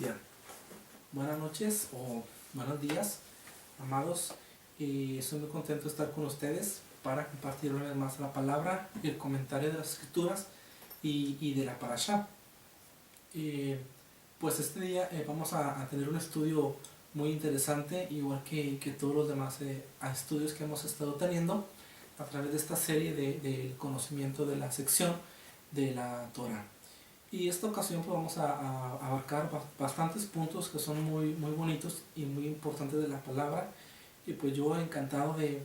Bien, buenas noches o buenos días, amados. Estoy muy contento de estar con ustedes para compartir una vez más la palabra y el comentario de las escrituras y de la parashá. Pues este día vamos a tener un estudio muy interesante, igual que todos los demás estudios que hemos estado teniendo a través de esta serie del conocimiento de la sección de la Torah. Y esta ocasión pues vamos a abarcar bastantes puntos que son muy bonitos y muy importantes de la palabra. Y pues yo encantado de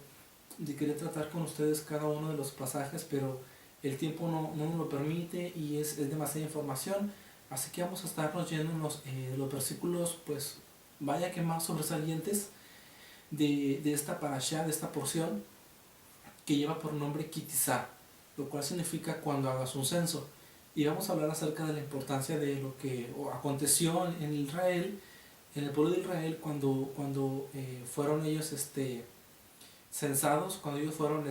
querer tratar con ustedes cada uno de los pasajes, pero el tiempo no nos lo permite y es demasiada información. Así que vamos a estarnos yéndonos los versículos, pues vaya que más sobresalientes de esta parashá, de esta porción, que lleva por nombre Kitizá, lo cual significa cuando hagas un censo. Y vamos a hablar acerca de la importancia de lo que aconteció en Israel, en el pueblo de Israel, cuando fueron ellos censados, cuando ellos fueron,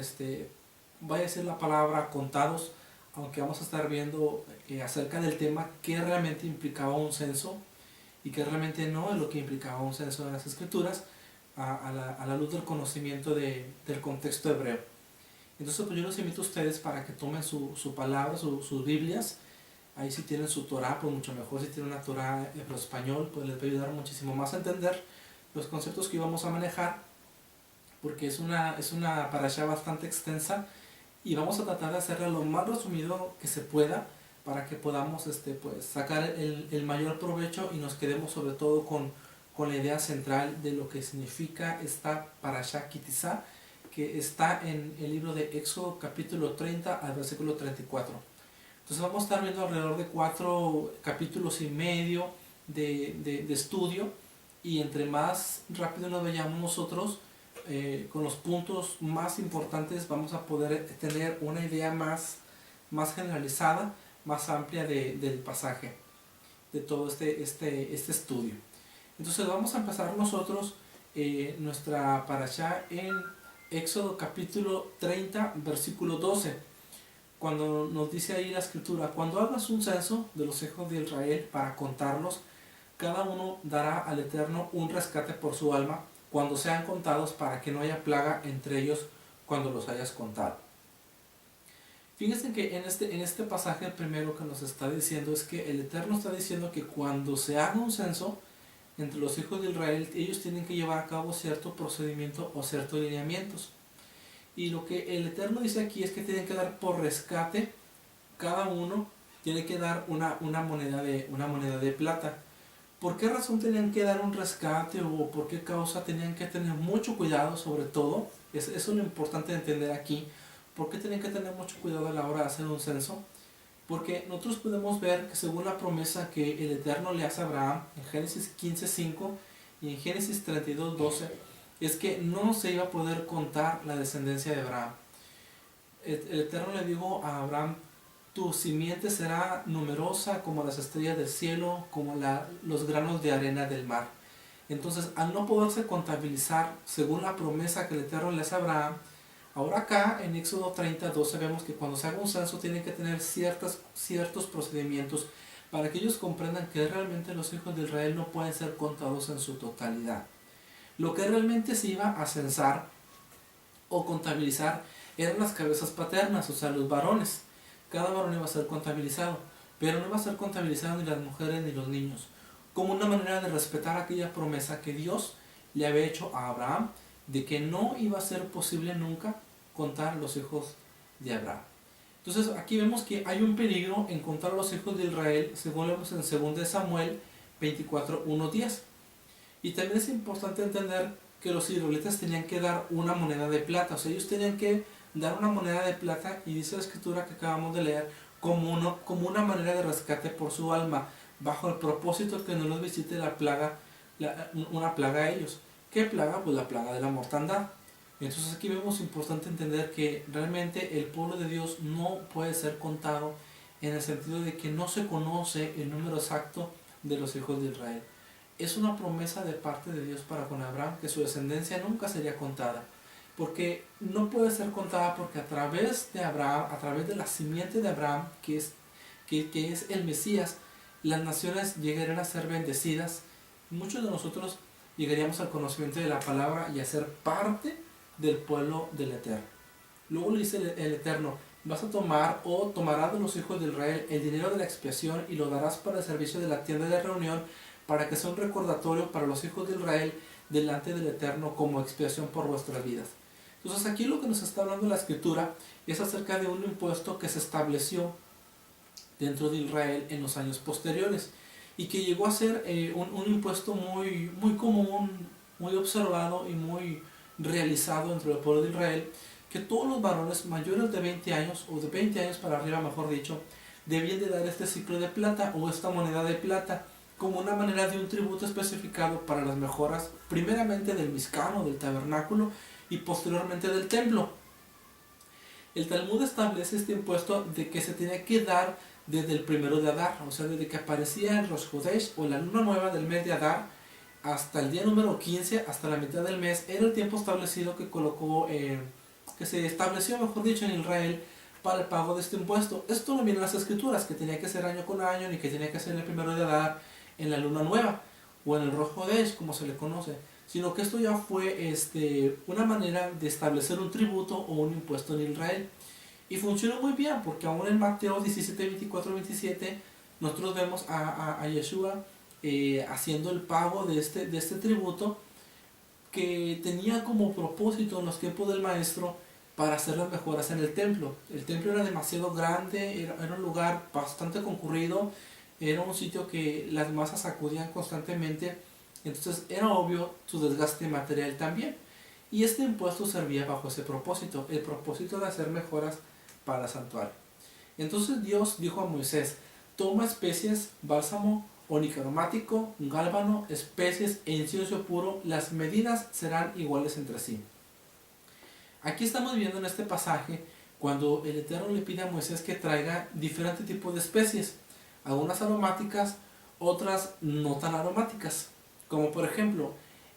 vaya a ser la palabra, contados, aunque vamos a estar viendo acerca del tema qué realmente implicaba un censo y qué realmente no es lo que implicaba un censo en las escrituras, a la luz del conocimiento del contexto hebreo. Entonces pues yo los invito a ustedes para que tomen su palabra, sus Biblias. Ahí si tienen su Torah, pues mucho mejor. Si tienen una Torah en español, pues les va a ayudar muchísimo más a entender los conceptos que íbamos a manejar, porque es una parashá bastante extensa y vamos a tratar de hacerla lo más resumido que se pueda para que podamos pues, sacar el mayor provecho y nos quedemos sobre todo con la idea central de lo que significa esta parashá Kitizá, que está en el libro de Éxodo capítulo 30 al versículo 34. Entonces vamos a estar viendo alrededor de 4 capítulos y medio de estudio, y entre más rápido nos vayamos nosotros con los puntos más importantes, vamos a poder tener una idea más generalizada, más amplia del pasaje, de todo este estudio. Entonces vamos a empezar nosotros nuestra parashá en Éxodo capítulo 30 versículo 12, cuando nos dice ahí la escritura: cuando hagas un censo de los hijos de Israel para contarlos, cada uno dará al Eterno un rescate por su alma cuando sean contados, para que no haya plaga entre ellos cuando los hayas contado. Fíjense que en este pasaje el primero que nos está diciendo es que el Eterno está diciendo que cuando se haga un censo entre los hijos de Israel, ellos tienen que llevar a cabo cierto procedimiento o ciertos lineamientos. Y lo que el Eterno dice aquí es que tienen que dar por rescate, cada uno tiene que dar una moneda de plata. ¿Por qué razón tenían que dar un rescate o por qué causa tenían que tener mucho cuidado? Sobre todo, eso es lo importante de entender aquí. ¿Por qué tenían que tener mucho cuidado a la hora de hacer un censo? Porque nosotros podemos ver que según la promesa que el Eterno le hace a Abraham en Génesis 15:5 y en Génesis 32:12, es que no se iba a poder contar la descendencia de Abraham. El Eterno le dijo a Abraham: tu simiente será numerosa como las estrellas del cielo, como los granos de arena del mar. Entonces, al no poderse contabilizar según la promesa que el Eterno le hace a Abraham, ahora acá en Éxodo 30:12 vemos que cuando se haga un censo tienen que tener ciertos procedimientos para que ellos comprendan que realmente los hijos de Israel no pueden ser contados en su totalidad. Lo que realmente se iba a censar o contabilizar eran las cabezas paternas, o sea, los varones. Cada varón iba a ser contabilizado, pero no iba a ser contabilizado ni las mujeres ni los niños, como una manera de respetar aquella promesa que Dios le había hecho a Abraham, de que no iba a ser posible nunca contar los hijos de Abraham. Entonces aquí vemos que hay un peligro en contar a los hijos de Israel, según vemos en 2 Samuel 24:1-10. Y también es importante entender que los israelitas tenían que dar una moneda de plata, o sea, ellos tenían que dar una moneda de plata, y dice la escritura que acabamos de leer, como una manera de rescate por su alma, bajo el propósito que no los visite una plaga a ellos. ¿Qué plaga? Pues la plaga de la mortandad. Entonces aquí vemos importante entender que realmente el pueblo de Dios no puede ser contado, en el sentido de que no se conoce el número exacto de los hijos de Israel. Es una promesa de parte de Dios para con Abraham, que su descendencia nunca sería contada, porque no puede ser contada, porque a través de Abraham, a través de la simiente de Abraham, que es el Mesías, las naciones llegarían a ser bendecidas, muchos de nosotros llegaríamos al conocimiento de la palabra y a ser parte del pueblo del Eterno. Luego le dice el Eterno: vas a tomar o tomarás de los hijos de Israel el dinero de la expiación y lo darás para el servicio de la tienda de reunión, para que sea un recordatorio para los hijos de Israel delante del Eterno como expiación por vuestras vidas. Entonces aquí lo que nos está hablando la Escritura es acerca de un impuesto que se estableció dentro de Israel en los años posteriores y que llegó a ser un impuesto muy, muy común, muy observado y muy realizado dentro del pueblo de Israel, que todos los varones mayores de 20 años, o de 20 años para arriba mejor dicho, debían de dar este ciclo de plata o esta moneda de plata como una manera de un tributo especificado para las mejoras primeramente del Mizcán o del tabernáculo y posteriormente del templo. El Talmud establece este impuesto de que se tenía que dar desde el primero de Adar, o sea, desde que aparecía el Rosh Chodesh o la luna nueva del mes de Adar hasta el día número 15, hasta la mitad del mes, era el tiempo establecido que colocó, que se estableció, mejor dicho, en Israel para el pago de este impuesto. Esto no viene en las Escrituras, que tenía que ser año con año, ni que tenía que ser el primero de Adar en la luna nueva, o en el Rosh Chodesh, como se le conoce, sino que esto ya fue una manera de establecer un tributo o un impuesto en Israel. Y funcionó muy bien, porque aún en Mateo 17, 24, 27, nosotros vemos a Yeshua haciendo el pago de este tributo, que tenía como propósito en los tiempos del maestro para hacer las mejoras en el templo. El templo era demasiado grande, era un lugar bastante concurrido, era un sitio que las masas acudían constantemente, entonces era obvio su desgaste material también. Y este impuesto servía bajo ese propósito, el propósito de hacer mejoras para el santuario. Entonces Dios dijo a Moisés: toma especies, bálsamo, ónice aromático, gálbano, especies e incienso puro, las medidas serán iguales entre sí. Aquí estamos viendo en este pasaje cuando el Eterno le pide a Moisés que traiga diferentes tipos de especies, algunas aromáticas, otras no tan aromáticas, como por ejemplo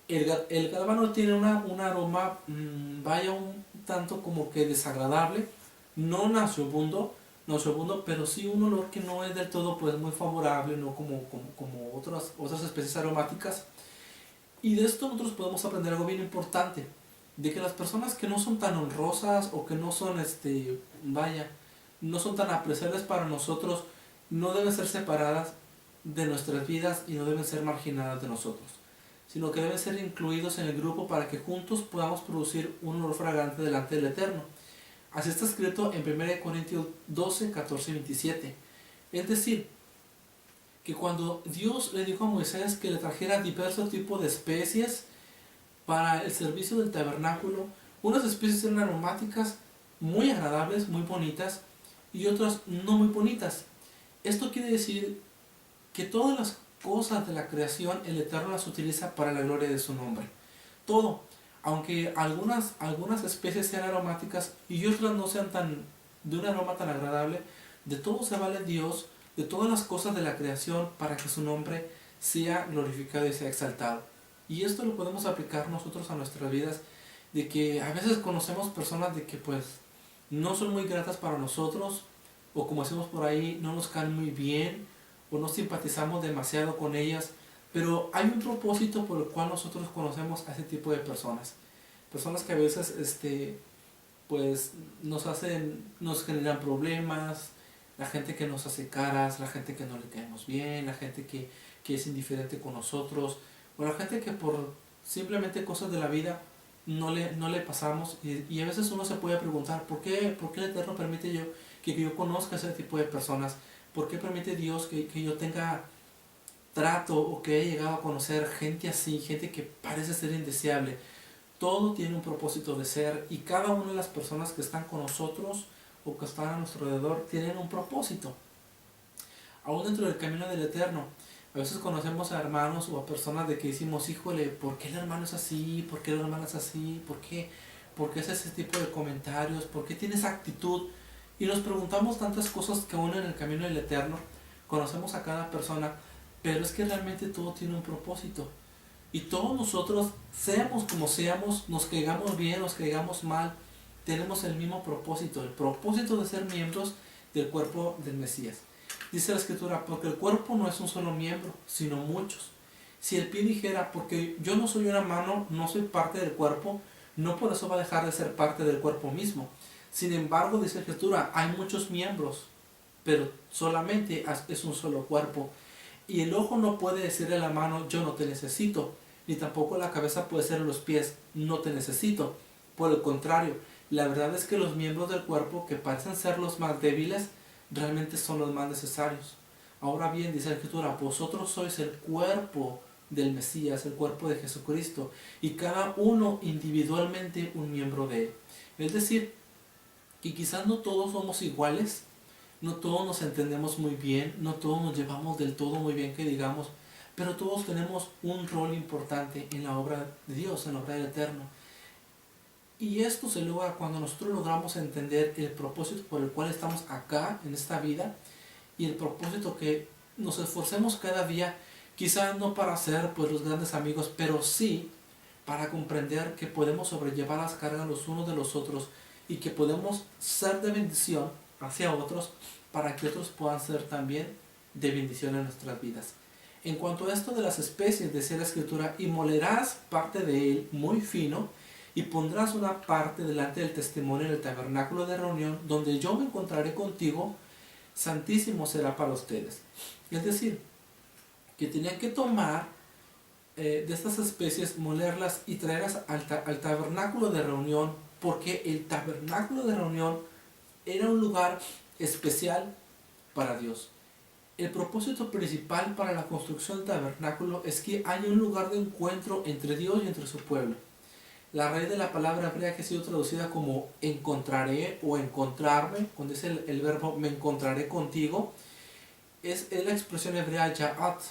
el gálbano tiene un aroma vaya un tanto como que desagradable, no nauseabundo, pero sí un olor que no es del todo pues muy favorable, no como otras especies aromáticas. Y de esto nosotros podemos aprender algo bien importante, de que las personas que no son tan honrosas o que no son no son tan apreciables para nosotros, no deben ser separadas de nuestras vidas y no deben ser marginadas de nosotros, sino que deben ser incluidos en el grupo para que juntos podamos producir un olor fragante delante del Eterno. Así está escrito en 1 Corintios 12, 14 y 27. Es decir, que cuando Dios le dijo a Moisés que le trajera diversos tipos de especies para el servicio del tabernáculo, unas especies eran aromáticas, muy agradables, muy bonitas, y otras no muy bonitas. Esto quiere decir que todas las cosas de la creación el Eterno las utiliza para la gloria de su nombre. Todo. Aunque algunas especies sean aromáticas y otras no sean de un aroma tan agradable, de todo se vale Dios, de todas las cosas de la creación, para que su nombre sea glorificado y sea exaltado. Y esto lo podemos aplicar nosotros a nuestras vidas, de que a veces conocemos personas de que pues no son muy gratas para nosotros, o como decimos por ahí, no nos caen muy bien, o no simpatizamos demasiado con ellas, pero hay un propósito por el cual nosotros conocemos a ese tipo de personas. Personas que a veces pues nos generan problemas, la gente que nos hace caras, la gente que no le caemos bien, la gente que es indiferente con nosotros, o la gente que por simplemente cosas de la vida no le pasamos. Y a veces uno se puede preguntar, ¿por qué el Eterno permite que yo conozca a ese tipo de personas? ¿Por qué permite Dios que yo tenga trato o que he llegado a conocer gente así, gente que parece ser indeseable? Todo tiene un propósito de ser, y cada una de las personas que están con nosotros o que están a nuestro alrededor tienen un propósito. Aún dentro del camino del Eterno, a veces conocemos a hermanos o a personas de que decimos: híjole, ¿por qué el hermano es así? ¿Por qué la hermana es así? ¿Por qué hace ese tipo de comentarios? ¿Por qué tiene esa actitud? Y nos preguntamos tantas cosas que aún en el camino del Eterno conocemos a cada persona, pero es que realmente todo tiene un propósito. Y todos nosotros, seamos como seamos, nos caigamos bien, nos caigamos mal, tenemos el mismo propósito, el propósito de ser miembros del cuerpo del Mesías. Dice la escritura, porque el cuerpo no es un solo miembro, sino muchos. Si el pie dijera, porque yo no soy una mano, no soy parte del cuerpo, no por eso va a dejar de ser parte del cuerpo mismo. Sin embargo, dice la escritura, hay muchos miembros, pero solamente es un solo cuerpo. Y el ojo no puede decirle a la mano, yo no te necesito, ni tampoco la cabeza puede decirle a los pies, no te necesito. Por el contrario, la verdad es que los miembros del cuerpo, que parecen ser los más débiles, realmente son los más necesarios. Ahora bien, dice la escritura, vosotros sois el cuerpo del Mesías, el cuerpo de Jesucristo, y cada uno individualmente un miembro de él. Es decir, que quizás no todos somos iguales, no todos nos entendemos muy bien, no todos nos llevamos del todo muy bien, que digamos, pero todos tenemos un rol importante en la obra de Dios, en la obra del Eterno. Y esto se logra cuando nosotros logramos entender el propósito por el cual estamos acá en esta vida y el propósito que nos esforcemos cada día, quizás no para ser pues los grandes amigos, pero sí para comprender que podemos sobrellevar las cargas los unos de los otros y que podemos ser de bendición hacia otros para que otros puedan ser también de bendición en nuestras vidas. En cuanto a esto de las especies, decía la escritura, y molerás parte de él muy fino y pondrás una parte delante del testimonio en el tabernáculo de reunión donde yo me encontraré contigo, santísimo será para ustedes. Es decir, que tenían que tomar de estas especies, molerlas y traerlas al tabernáculo de reunión, porque el tabernáculo de reunión era un lugar especial para Dios. El propósito principal para la construcción del tabernáculo es que haya un lugar de encuentro entre Dios y entre su pueblo. La raíz de la palabra hebrea, que ha sido traducida como encontraré o encontrarme, cuando es el verbo me encontraré contigo, es la expresión hebrea ya'at.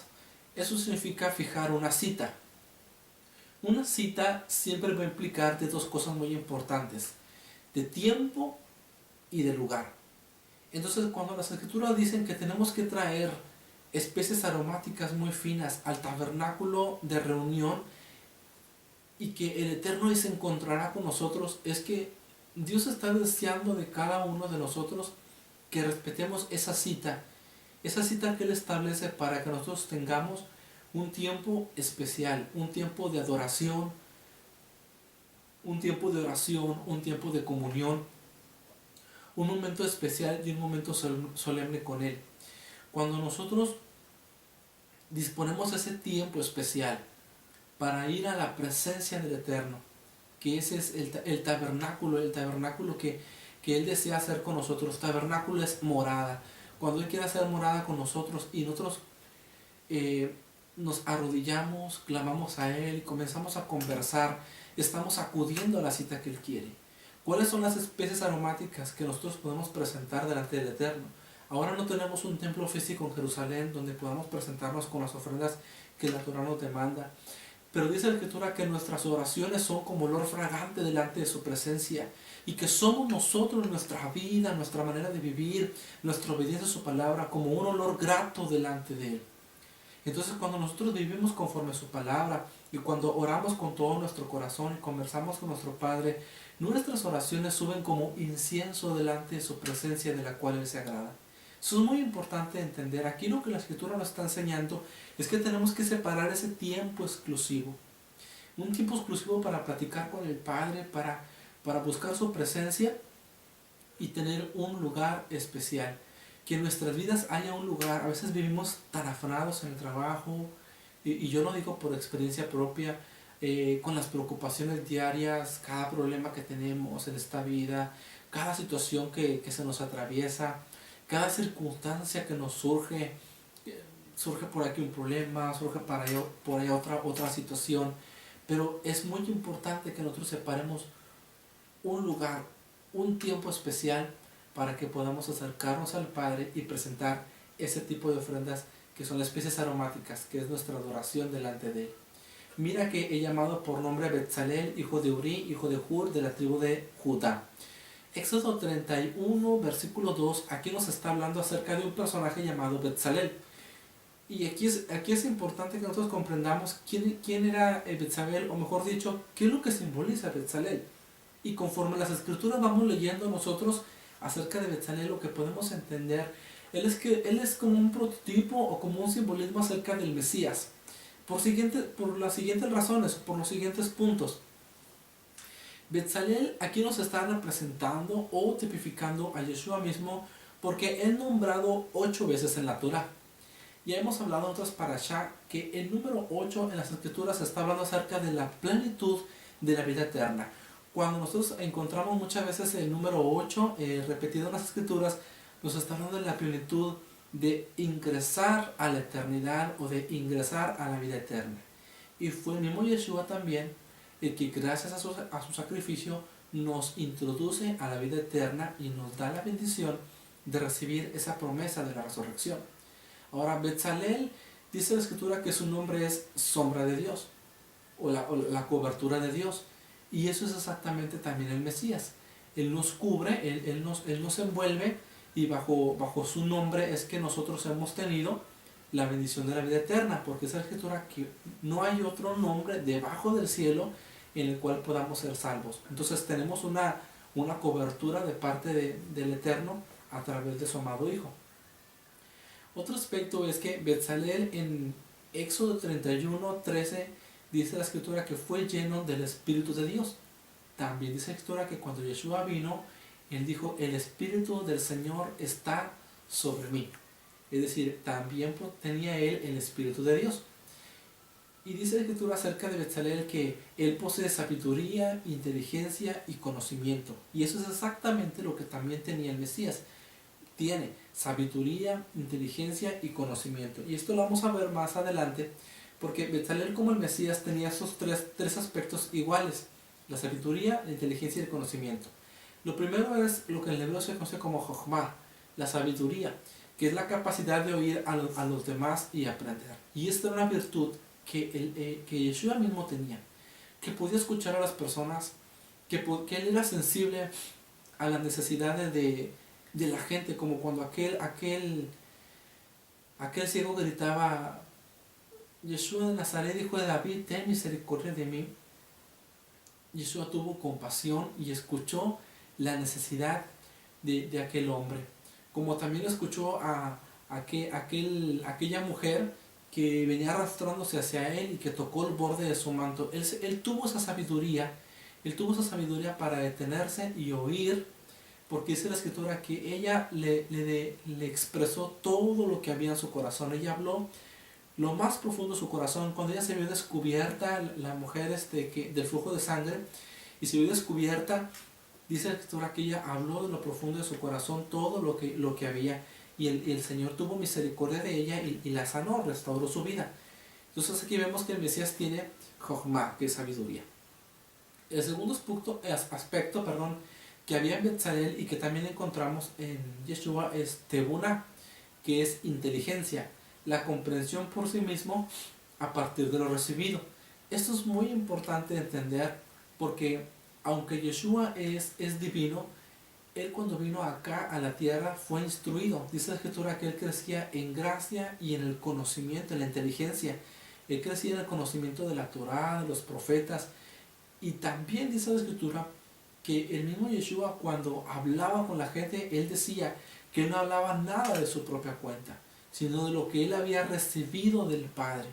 Eso significa fijar una cita. Una cita siempre va a implicar de dos cosas muy importantes, de tiempo y de lugar. Entonces, cuando las escrituras dicen que tenemos que traer especies aromáticas muy finas al tabernáculo de reunión y que el Eterno se encontrará con nosotros, es que Dios está deseando de cada uno de nosotros que respetemos esa cita que Él establece para que nosotros tengamos un tiempo especial, un tiempo de adoración, un tiempo de oración, un tiempo de comunión, un momento especial y un momento solemne con Él. Cuando nosotros disponemos ese tiempo especial para ir a la presencia del Eterno, que ese es el tabernáculo que Él desea hacer con nosotros. Tabernáculo es morada. Cuando Él quiere hacer morada con nosotros y nosotros nos arrodillamos, clamamos a Él y comenzamos a conversar, estamos acudiendo a la cita que Él quiere. ¿Cuáles son las especies aromáticas que nosotros podemos presentar delante del Eterno? Ahora no tenemos un templo físico en Jerusalén donde podamos presentarnos con las ofrendas que la Torah nos demanda. Pero dice la Escritura que nuestras oraciones son como olor fragante delante de su presencia y que somos nosotros, nuestra vida, nuestra manera de vivir, nuestra obediencia a su palabra, como un olor grato delante de Él. Entonces, cuando nosotros vivimos conforme a su palabra y cuando oramos con todo nuestro corazón y conversamos con nuestro Padre, nuestras oraciones suben como incienso delante de su presencia de la cual Él se agrada. Eso es muy importante entender. Aquí lo que la Escritura nos está enseñando es que tenemos que separar ese tiempo exclusivo. Un tiempo exclusivo para platicar con el Padre, para buscar su presencia y tener un lugar especial. Que en nuestras vidas haya un lugar. A veces vivimos tan afanados en el trabajo, y yo lo digo por experiencia propia, con las preocupaciones diarias, cada problema que tenemos en esta vida, cada situación que se nos atraviesa, cada circunstancia que nos surge por aquí un problema, surge por ahí otra situación, pero es muy importante que nosotros separemos un lugar, un tiempo especial para que podamos acercarnos al Padre y presentar ese tipo de ofrendas que son las especies aromáticas, que es nuestra adoración delante de Él. Mira que he llamado por nombre a Betzalel, hijo de Uri, hijo de Hur, de la tribu de Judá. Éxodo 31, versículo 2, aquí nos está hablando acerca de un personaje llamado Betzalel. Y aquí es importante que nosotros comprendamos quién era Betzalel, o mejor dicho, qué es lo que simboliza Betzalel. Y conforme las escrituras vamos leyendo nosotros acerca de Betzalel, lo que podemos entender Él es como un prototipo o como un simbolismo acerca del Mesías. Por las siguientes razones, por los siguientes puntos. Betzalel aquí nos está representando o tipificando a Yeshua mismo porque es nombrado 8 veces en la Torah. Ya hemos hablado en otras parashá que el número 8 en las escrituras está hablando acerca de la plenitud de la vida eterna. Cuando nosotros encontramos muchas veces el número 8 repetido en las escrituras, nos está hablando de la plenitud de ingresar a la eternidad o de ingresar a la vida eterna. Y fue el mismo Yeshua también el que gracias a su sacrificio nos introduce a la vida eterna y nos da la bendición de recibir esa promesa de la resurrección. Ahora, Betzalel dice la escritura que su nombre es sombra de Dios o la cobertura de Dios, y eso es exactamente también el Mesías. Él nos cubre, él nos envuelve, y bajo su nombre es que nosotros hemos tenido la bendición de la vida eterna, porque es la escritura que no hay otro nombre debajo del cielo en el cual podamos ser salvos. Entonces tenemos una cobertura de parte del Eterno a través de su amado Hijo. Otro aspecto es que Betzalel en Éxodo 31:13 dice la escritura que fue lleno del Espíritu de Dios. También dice la escritura que cuando Yeshua vino, él dijo, el Espíritu del Señor está sobre mí. Es decir, también tenía él el Espíritu de Dios. Y dice la escritura acerca de Betzalel que él posee sabiduría, inteligencia y conocimiento. Y eso es exactamente lo que también tenía el Mesías. Tiene sabiduría, inteligencia y conocimiento. Y esto lo vamos a ver más adelante, porque Betzalel como el Mesías tenía esos tres aspectos iguales: la sabiduría, la inteligencia y el conocimiento. Lo primero es lo que en el hebreo se conoce como Jochma, la sabiduría, que es la capacidad de oír a los demás y aprender. Y esta era una virtud que Yeshua mismo tenía, que podía escuchar a las personas, que él era sensible a las necesidades de la gente, como cuando aquel ciego gritaba, Yeshua de Nazaret, hijo de David, ten misericordia de mí. Yeshua tuvo compasión y escuchó la necesidad de aquel hombre, como también escuchó a aquella mujer que venía arrastrándose hacia él y que tocó el borde de su manto. Él tuvo esa sabiduría para detenerse y oír, porque dice la escritura que ella le expresó todo lo que había en su corazón. Ella habló lo más profundo de su corazón. Cuando ella se vio descubierta, la mujer del flujo de sangre, y se vio descubierta, dice la escritura que ella habló de lo profundo de su corazón todo lo que había, y el Señor tuvo misericordia de ella y la sanó, restauró su vida. Entonces aquí vemos que el Mesías tiene Jochma, que es sabiduría. El segundo aspecto que había en Betzalel y que también encontramos en Yeshua es Tebuna, que es inteligencia, la comprensión por sí mismo a partir de lo recibido. Esto es muy importante de entender, porque aunque Yeshua es divino, él cuando vino acá a la tierra fue instruido. Dice la escritura que él crecía en gracia y en el conocimiento, en la inteligencia. Él crecía en el conocimiento de la Torá, de los profetas. Y también dice la escritura que el mismo Yeshua, cuando hablaba con la gente, él decía que él no hablaba nada de su propia cuenta, sino de lo que él había recibido del Padre.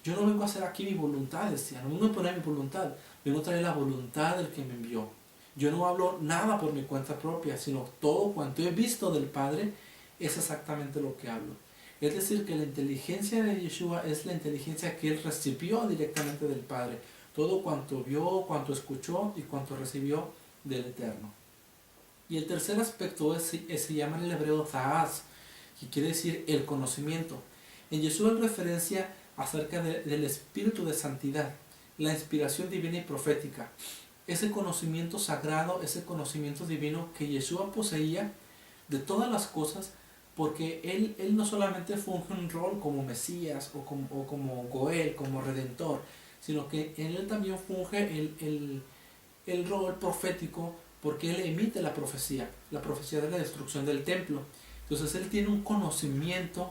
Yo no vengo a hacer aquí mi voluntad, decía, no vengo a poner mi voluntad, vengo a traer la voluntad del que me envió. Yo no hablo nada por mi cuenta propia, sino todo cuanto he visto del Padre es exactamente lo que hablo. Es decir, que la inteligencia de Yeshua es la inteligencia que él recibió directamente del Padre. Todo cuanto vio, cuanto escuchó y cuanto recibió del Eterno. Y el tercer aspecto se llama en el hebreo Zahaz, que quiere decir el conocimiento. En Yeshua en referencia acerca del espíritu de santidad, la inspiración divina y profética. Ese conocimiento sagrado, ese conocimiento divino que Yeshua poseía de todas las cosas, porque él no solamente funge un rol como Mesías o como Goel, como Redentor, sino que en él también funge el rol profético, porque él emite la profecía de la destrucción del templo. Entonces él tiene un conocimiento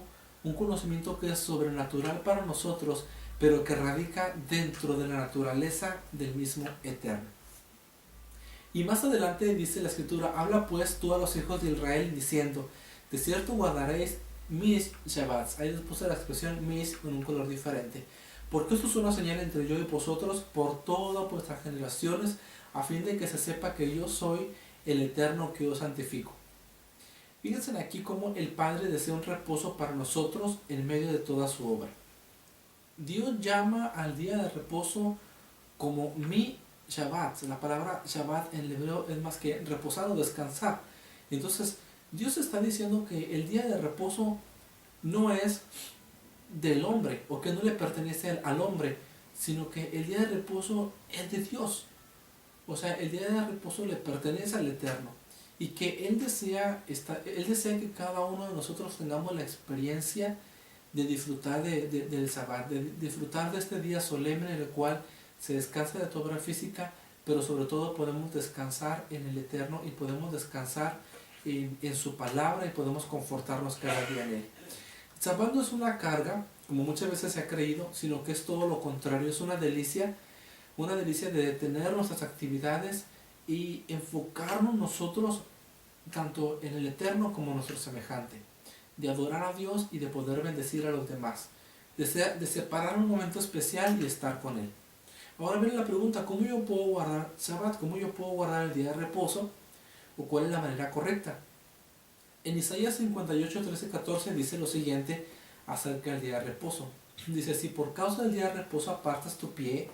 que es sobrenatural para nosotros, pero que radica dentro de la naturaleza del mismo Eterno. Y más adelante dice la escritura, habla pues tú a los hijos de Israel diciendo, De cierto guardaréis mis Shabbats. Ahí les puse la expresión mis con un color diferente. Porque esto es una señal entre yo y vosotros por todas vuestras generaciones, a fin de que se sepa que yo soy el Eterno que os santifico. Fíjense aquí cómo el Padre desea un reposo para nosotros en medio de toda su obra. Dios llama al día de reposo como mi Shabbat. La palabra Shabbat en el hebreo es más que reposar o descansar. Entonces, Dios está diciendo que el día de reposo no es del hombre o que no le pertenece al hombre, sino que el día de reposo es de Dios. O sea, el día de reposo le pertenece al Eterno y que Él desea que cada uno de nosotros tengamos la experiencia de disfrutar del Sabbat, de disfrutar de este día solemne en el cual se descansa de tu obra física, pero sobre todo podemos descansar en el Eterno y podemos descansar en su palabra y podemos confortarnos cada día en Él. El Sabbat no es una carga, como muchas veces se ha creído, sino que es todo lo contrario, es una delicia de detener nuestras actividades y enfocarnos nosotros tanto en el Eterno como en nuestro semejante, de adorar a Dios y de poder bendecir a los demás, de separar un momento especial y estar con Él. Ahora viene la pregunta, ¿cómo yo puedo guardar Shabbat? ¿Cómo yo puedo guardar el día de reposo? ¿O cuál es la manera correcta? En Isaías 58, 13, 14 dice lo siguiente acerca del día de reposo. Dice, si por causa del día de reposo apartas tu pie,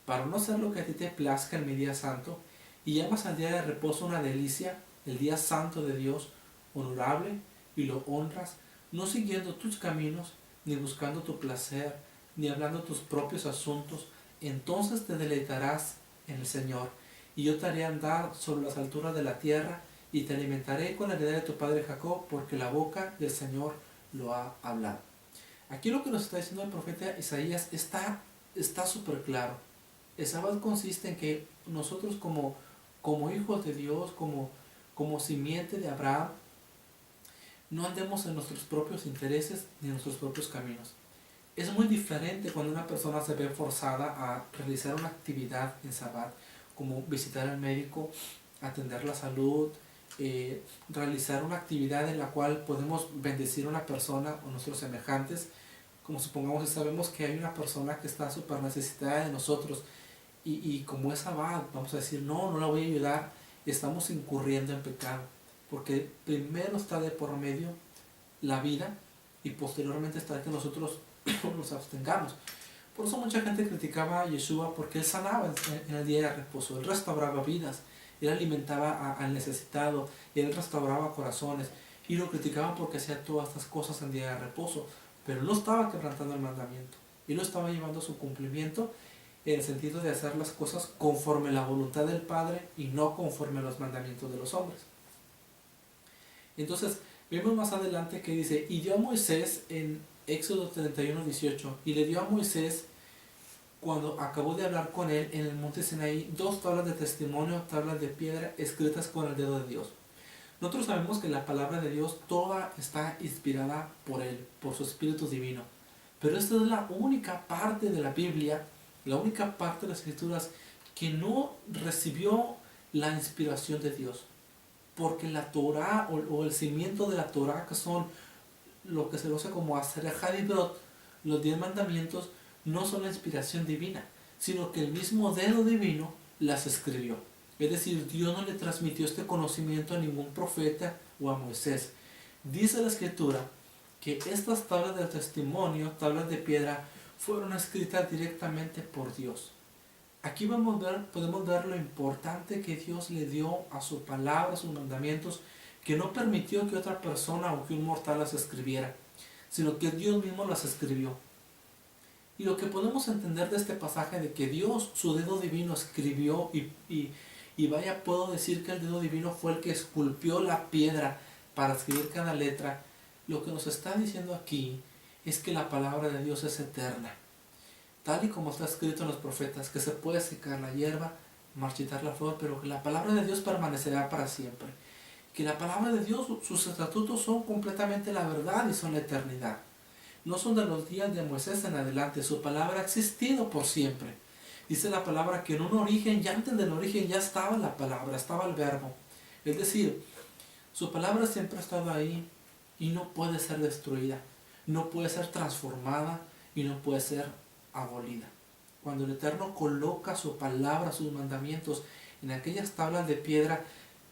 para no hacer lo que a ti te plazca en mi día santo, y llamas al día de reposo una delicia, el día santo de Dios, honorable, y lo honras, no siguiendo tus caminos, ni buscando tu placer, ni hablando tus propios asuntos, entonces te deleitarás en el Señor, y yo te haré andar sobre las alturas de la tierra, y te alimentaré con la heredad de tu padre Jacob, porque la boca del Señor lo ha hablado. Aquí lo que nos está diciendo el profeta Isaías está súper claro. El Sabbat consiste en que nosotros como hijos de Dios, como simiente de Abraham, no andemos en nuestros propios intereses ni en nuestros propios caminos. Es muy diferente cuando una persona se ve forzada a realizar una actividad en Sabbat, como visitar al médico, atender la salud, realizar una actividad en la cual podemos bendecir a una persona o nuestros semejantes, como supongamos que sabemos que hay una persona que está súper necesitada de nosotros y como es Sabbat, vamos a decir, no la voy a ayudar, estamos incurriendo en pecado, porque primero está de por medio la vida y posteriormente está que nosotros nos abstengamos. Por eso mucha gente criticaba a Yeshua porque él sanaba en el día de reposo, él restauraba vidas, él alimentaba al necesitado, él restauraba corazones, y lo criticaban porque hacía todas estas cosas en día de reposo, pero no estaba quebrantando el mandamiento, él lo estaba llevando a su cumplimiento en el sentido de hacer las cosas conforme a la voluntad del Padre y no conforme a los mandamientos de los hombres. Entonces, vemos más adelante que dice, y dio a Moisés en Éxodo 31, 18, y le dio a Moisés, cuando acabó de hablar con él en el monte Sinaí, 2 tablas de testimonio, tablas de piedra escritas con el dedo de Dios. Nosotros sabemos que la palabra de Dios toda está inspirada por Él, por su Espíritu Divino. Pero esta es la única parte de la Biblia, la única parte de las Escrituras que no recibió la inspiración de Dios. Porque la Torah o el cimiento de la Torah, que son lo que se conoce como Aser Hadibrot, los 10 mandamientos, no son la inspiración divina, sino que el mismo dedo divino las escribió. Es decir, Dios no le transmitió este conocimiento a ningún profeta o a Moisés. Dice la Escritura que estas tablas de testimonio, tablas de piedra, fueron escritas directamente por Dios. Aquí podemos ver lo importante que Dios le dio a su palabra, a sus mandamientos, que no permitió que otra persona o que un mortal las escribiera, sino que Dios mismo las escribió. Y lo que podemos entender de este pasaje de que Dios, su dedo divino, escribió y vaya, puedo decir que el dedo divino fue el que esculpió la piedra para escribir cada letra, lo que nos está diciendo aquí es que la palabra de Dios es eterna. Tal y como está escrito en los profetas, que se puede secar la hierba, marchitar la flor, pero que la palabra de Dios permanecerá para siempre. Que la palabra de Dios, sus estatutos son completamente la verdad y son la eternidad. No son de los días de Moisés en adelante, su palabra ha existido por siempre. Dice la palabra que en un origen, ya antes del origen ya estaba la palabra, estaba el verbo. Es decir, su palabra siempre ha estado ahí y no puede ser destruida, no puede ser transformada y no puede ser abolida. Cuando el Eterno coloca su palabra, sus mandamientos en aquellas tablas de piedra,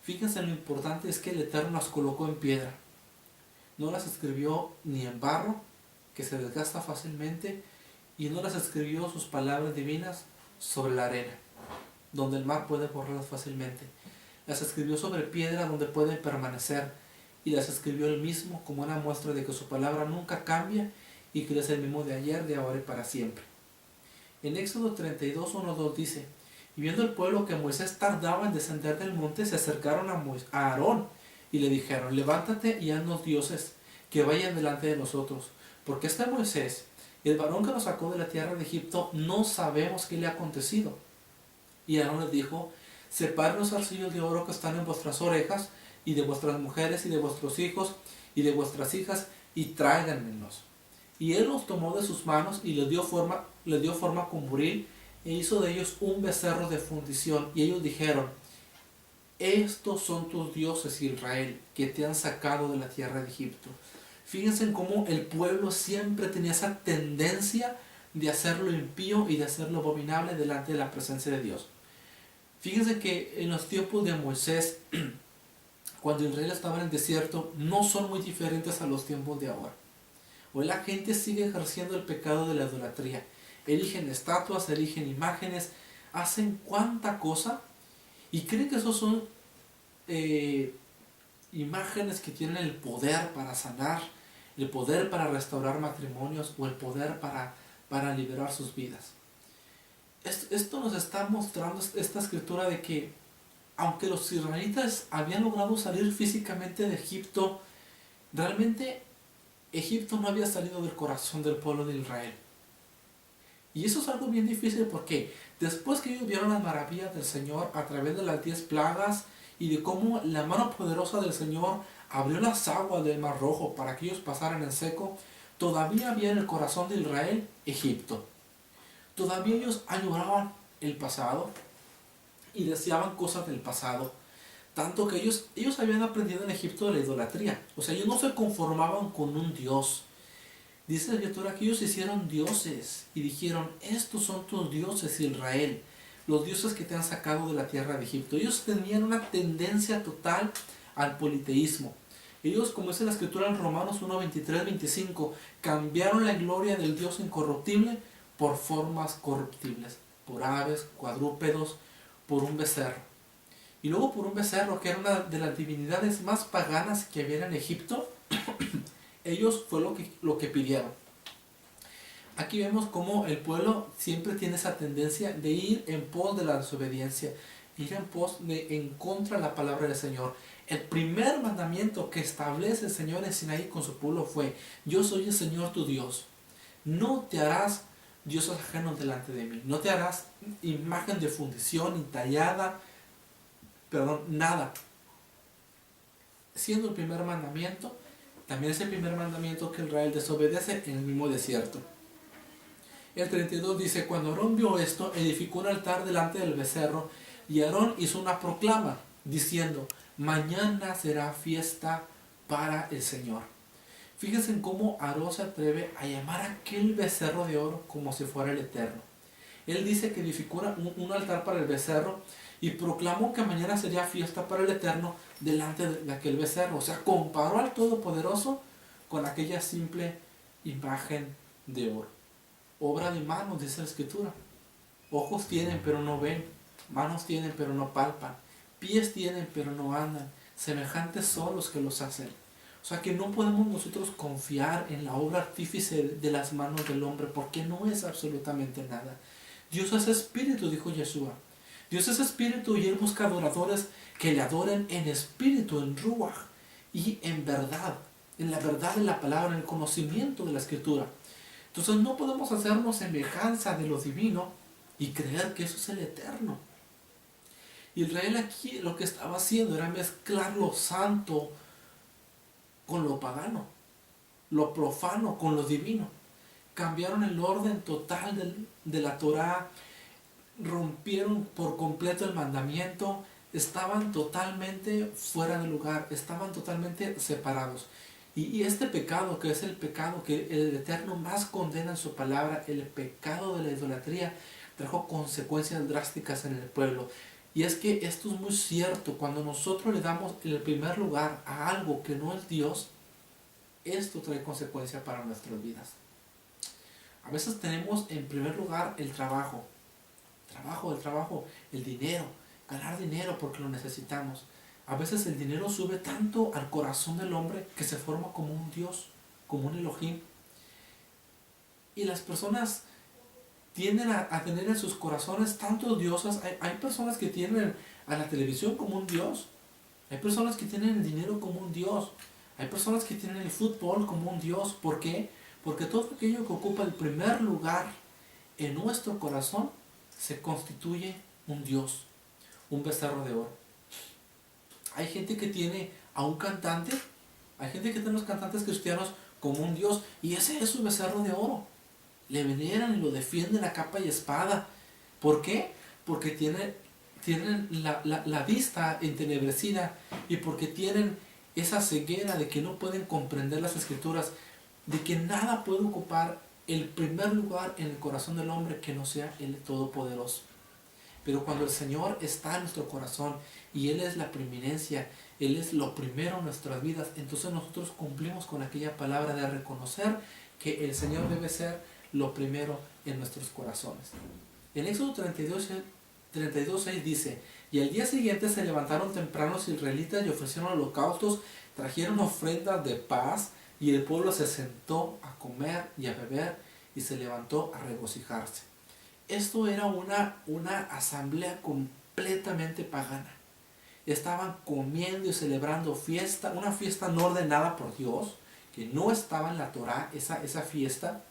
fíjense lo importante es que el Eterno las colocó en piedra. No las escribió ni en barro, que se desgasta fácilmente, y no las escribió sus palabras divinas sobre la arena, donde el mar puede borrarlas fácilmente. Las escribió sobre piedra donde pueden permanecer, y las escribió él mismo como una muestra de que su palabra nunca cambia y que es el mismo de ayer, de ahora y para siempre. En Éxodo 32, 1-2 dice: y viendo el pueblo que Moisés tardaba en descender del monte, se acercaron a Aarón y le dijeron: levántate y haznos dioses que vayan delante de nosotros, porque este Moisés, el varón que nos sacó de la tierra de Egipto, no sabemos qué le ha acontecido. Y Aarón les dijo: separen los zarcillos de oro que están en vuestras orejas, y de vuestras mujeres, y de vuestros hijos, y de vuestras hijas, y tráiganmelos. Y él los tomó de sus manos, y les dio forma con buril, e hizo de ellos un becerro de fundición. Y ellos dijeron: estos son tus dioses, Israel, que te han sacado de la tierra de Egipto. Fíjense en cómo el pueblo siempre tenía esa tendencia de hacer lo impío y de hacer lo abominable delante de la presencia de Dios. Fíjense que en los tiempos de Moisés, cuando Israel estaba en el desierto, no son muy diferentes a los tiempos de ahora. Hoy la gente sigue ejerciendo el pecado de la idolatría. Eligen estatuas, eligen imágenes, hacen cuanta cosa y creen que esos son imágenes que tienen el poder para sanar, el poder para restaurar matrimonios o el poder para liberar sus vidas. Esto nos está mostrando esta escritura de que aunque los israelitas habían logrado salir físicamente de Egipto, realmente Egipto no había salido del corazón del pueblo de Israel. Y eso es algo bien difícil porque después que ellos vieron las maravillas del Señor a través de las 10 plagas y de cómo la mano poderosa del Señor abrió las aguas del Mar Rojo para que ellos pasaran en seco, todavía había en el corazón de Israel Egipto. Todavía ellos añoraban el pasado y deseaban cosas del pasado. Tanto que ellos habían aprendido en Egipto de la idolatría. O sea, ellos no se conformaban con un Dios. Dice la escritura que ellos hicieron dioses y dijeron: estos son tus dioses, Israel, los dioses que te han sacado de la tierra de Egipto. Ellos tenían una tendencia total al politeísmo. Ellos, como dice la escritura en Romanos 1, 23, 25, cambiaron la gloria del Dios incorruptible por formas corruptibles, por aves, cuadrúpedos, por un becerro. Y luego por un becerro, que era una de las divinidades más paganas que había en Egipto. Ellos fue lo que pidieron. Aquí vemos cómo el pueblo siempre tiene esa tendencia de ir en pos de la desobediencia, ir en contra de la palabra del Señor. El primer mandamiento que establece el Señor en Sinaí con su pueblo fue: yo soy el Señor tu Dios. No te harás dioses ajenos delante de mí. No te harás imagen de fundición, ni tallada, nada. Siendo el primer mandamiento, también es el primer mandamiento que Israel desobedece en el mismo desierto. El 32 dice: cuando Aarón vio esto, edificó un altar delante del becerro, y Aarón hizo una proclama, diciendo: mañana será fiesta para el Señor. Fíjense en cómo Aarón se atreve a llamar a aquel becerro de oro como si fuera el Eterno. Él dice que edificó un altar para el becerro y proclamó que mañana sería fiesta para el Eterno delante de aquel becerro. O sea, comparó al Todopoderoso con aquella simple imagen de oro. Obra de manos, dice la escritura. Ojos tienen pero no ven, manos tienen pero no palpan, pies tienen pero no andan, semejantes son los que los hacen. O sea que no podemos nosotros confiar en la obra artífice de las manos del hombre, porque no es absolutamente nada. Dios es espíritu, dijo Yeshua. Dios es espíritu y Él busca adoradores que le adoren en espíritu, en ruach y en verdad, en la verdad de la palabra, en el conocimiento de la escritura. Entonces no podemos hacernos semejanza de lo divino y creer que eso es el eterno. Israel aquí lo que estaba haciendo era mezclar lo santo con lo pagano, lo profano con lo divino. Cambiaron el orden total de la Torá, rompieron por completo el mandamiento, estaban totalmente fuera de lugar, estaban totalmente separados. Y este pecado, que es el pecado que el Eterno más condena en su palabra, el pecado de la idolatría, trajo consecuencias drásticas en el pueblo. Y es que esto es muy cierto, cuando nosotros le damos el primer lugar a algo que no es Dios, esto trae consecuencias para nuestras vidas. A veces tenemos en primer lugar el trabajo, el dinero, ganar dinero porque lo necesitamos. A veces el dinero sube tanto al corazón del hombre que se forma como un Dios, como un Elohim. Y las personas tienden a tener en sus corazones tantos dioses. Hay personas que tienen a la televisión como un Dios. Hay personas que tienen el dinero como un Dios. Hay personas que tienen el fútbol como un Dios. ¿Por qué? Porque todo aquello que ocupa el primer lugar en nuestro corazón se constituye un Dios, un becerro de oro. Hay gente que tiene a un cantante, hay gente que tiene a los cantantes cristianos como un Dios, y ese es su becerro de oro. Le veneran y lo defienden a capa y espada. ¿Por qué? Porque tienen la vista entenebrecida, y porque tienen esa ceguera de que no pueden comprender las escrituras, de que nada puede ocupar el primer lugar en el corazón del hombre que no sea el Todopoderoso. Pero cuando el Señor está en nuestro corazón y Él es la preeminencia, Él es lo primero en nuestras vidas, entonces nosotros cumplimos con aquella palabra de reconocer que el Señor debe ser lo primero en nuestros corazones. En Éxodo 32:6 dice: y al día siguiente se levantaron temprano los israelitas y ofrecieron holocaustos, trajeron ofrendas de paz, y el pueblo se sentó a comer y a beber y se levantó a regocijarse. Esto era una asamblea completamente pagana. Estaban comiendo y celebrando fiesta, una fiesta no ordenada por Dios, que no estaba en la Torá, esa fiesta.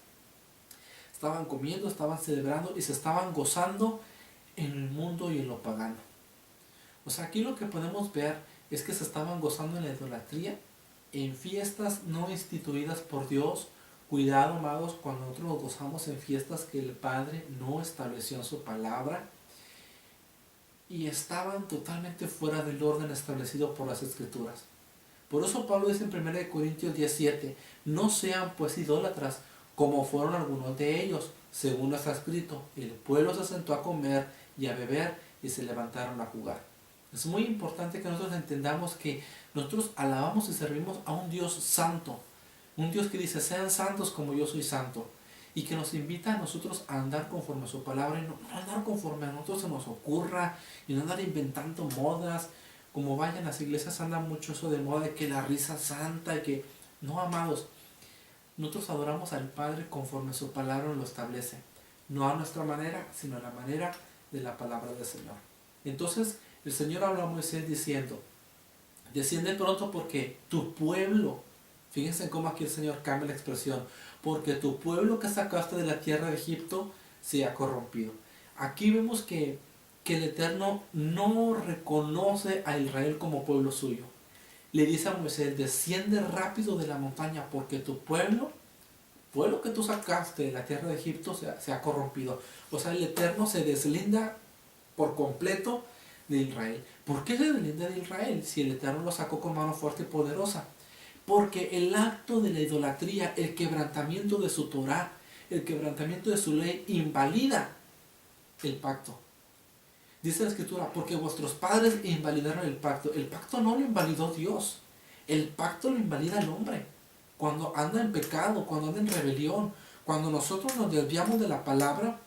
Estaban comiendo, estaban celebrando y se estaban gozando en el mundo y en lo pagano. O sea, aquí lo que podemos ver es que se estaban gozando en la idolatría, en fiestas no instituidas por Dios. Cuidado, amados, cuando nosotros nos gozamos en fiestas que el Padre no estableció en su palabra, y estaban totalmente fuera del orden establecido por las Escrituras. Por eso Pablo dice en 1 Corintios 17: no sean pues idólatras, como fueron algunos de ellos, según está escrito: el pueblo se sentó a comer y a beber y se levantaron a jugar. Es muy importante que nosotros entendamos que nosotros alabamos y servimos a un Dios santo, un Dios que dice: sean santos como yo soy santo, y que nos invita a nosotros a andar conforme a su palabra, y no andar conforme a nosotros se nos ocurra, y no andar inventando modas. Como vayan las iglesias, anda mucho eso de moda de que la risa santa, y que no, amados, nosotros adoramos al Padre conforme su palabra lo establece, no a nuestra manera, sino a la manera de la palabra del Señor. Entonces el Señor habla a Moisés diciendo: desciende pronto, porque tu pueblo, fíjense cómo aquí el Señor cambia la expresión, porque tu pueblo que sacaste de la tierra de Egipto se ha corrompido. Aquí vemos que el Eterno no reconoce a Israel como pueblo suyo. Le dice a Moisés: desciende rápido de la montaña, porque tu pueblo que tú sacaste de la tierra de Egipto se ha corrompido. O sea, el Eterno se deslinda por completo de Israel. ¿Por qué se deslinda de Israel si el Eterno lo sacó con mano fuerte y poderosa? Porque el acto de la idolatría, el quebrantamiento de su Torá, el quebrantamiento de su ley, invalida el pacto. Dice la Escritura: porque vuestros padres invalidaron el pacto. El pacto no lo invalidó Dios. El pacto lo invalida el hombre. Cuando anda en pecado, cuando anda en rebelión, cuando nosotros nos desviamos de la palabra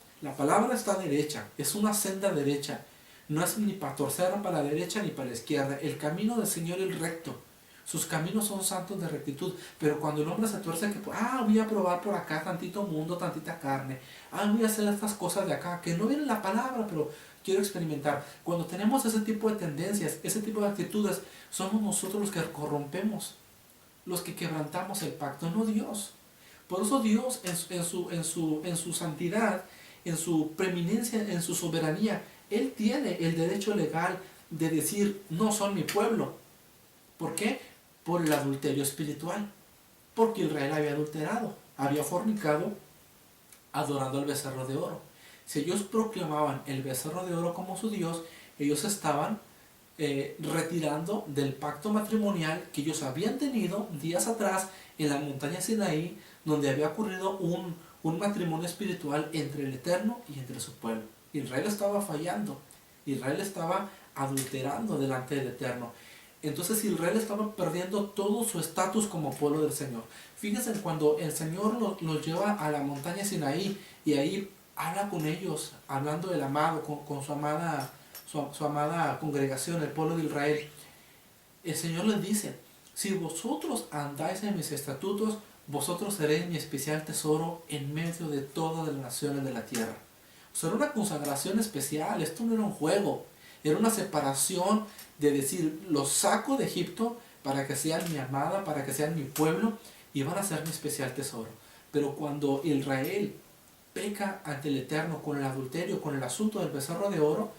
está derecha, es una senda derecha. No es ni para torcer para la derecha ni para la izquierda. El camino del Señor es recto. Sus caminos son santos de rectitud. Pero cuando el hombre se tuerce, que voy a probar por acá tantito mundo, tantita carne. Voy a hacer estas cosas de acá, que no viene la palabra, pero quiero experimentar. Cuando tenemos ese tipo de tendencias, ese tipo de actitudes, somos nosotros los que corrompemos, los que quebrantamos el pacto, no Dios. Por eso Dios en su santidad, en su preeminencia, en su soberanía, Él tiene el derecho legal de decir: no son mi pueblo. ¿Por qué? Por el adulterio espiritual. Porque Israel había adulterado, había fornicado, adorando al becerro de oro. Si ellos proclamaban el becerro de oro como su Dios, ellos estaban retirando del pacto matrimonial que ellos habían tenido días atrás en la montaña Sinaí, donde había ocurrido un matrimonio espiritual entre el Eterno y entre su pueblo. Israel estaba fallando, Israel estaba adulterando delante del Eterno. Entonces Israel estaba perdiendo todo su estatus como pueblo del Señor. Fíjense cuando el Señor los lleva a la montaña Sinaí y ahí habla con ellos, hablando del amado, con su amada congregación, el pueblo de Israel. El Señor les dice, si vosotros andáis en mis estatutos, vosotros seréis mi especial tesoro en medio de todas las naciones de la tierra. O sea, era una consagración especial, esto no era un juego, era una separación de decir, los saco de Egipto para que sean mi amada, para que sean mi pueblo, y van a ser mi especial tesoro. Pero cuando Israel peca ante el Eterno con el adulterio, con el asunto del becerro de oro,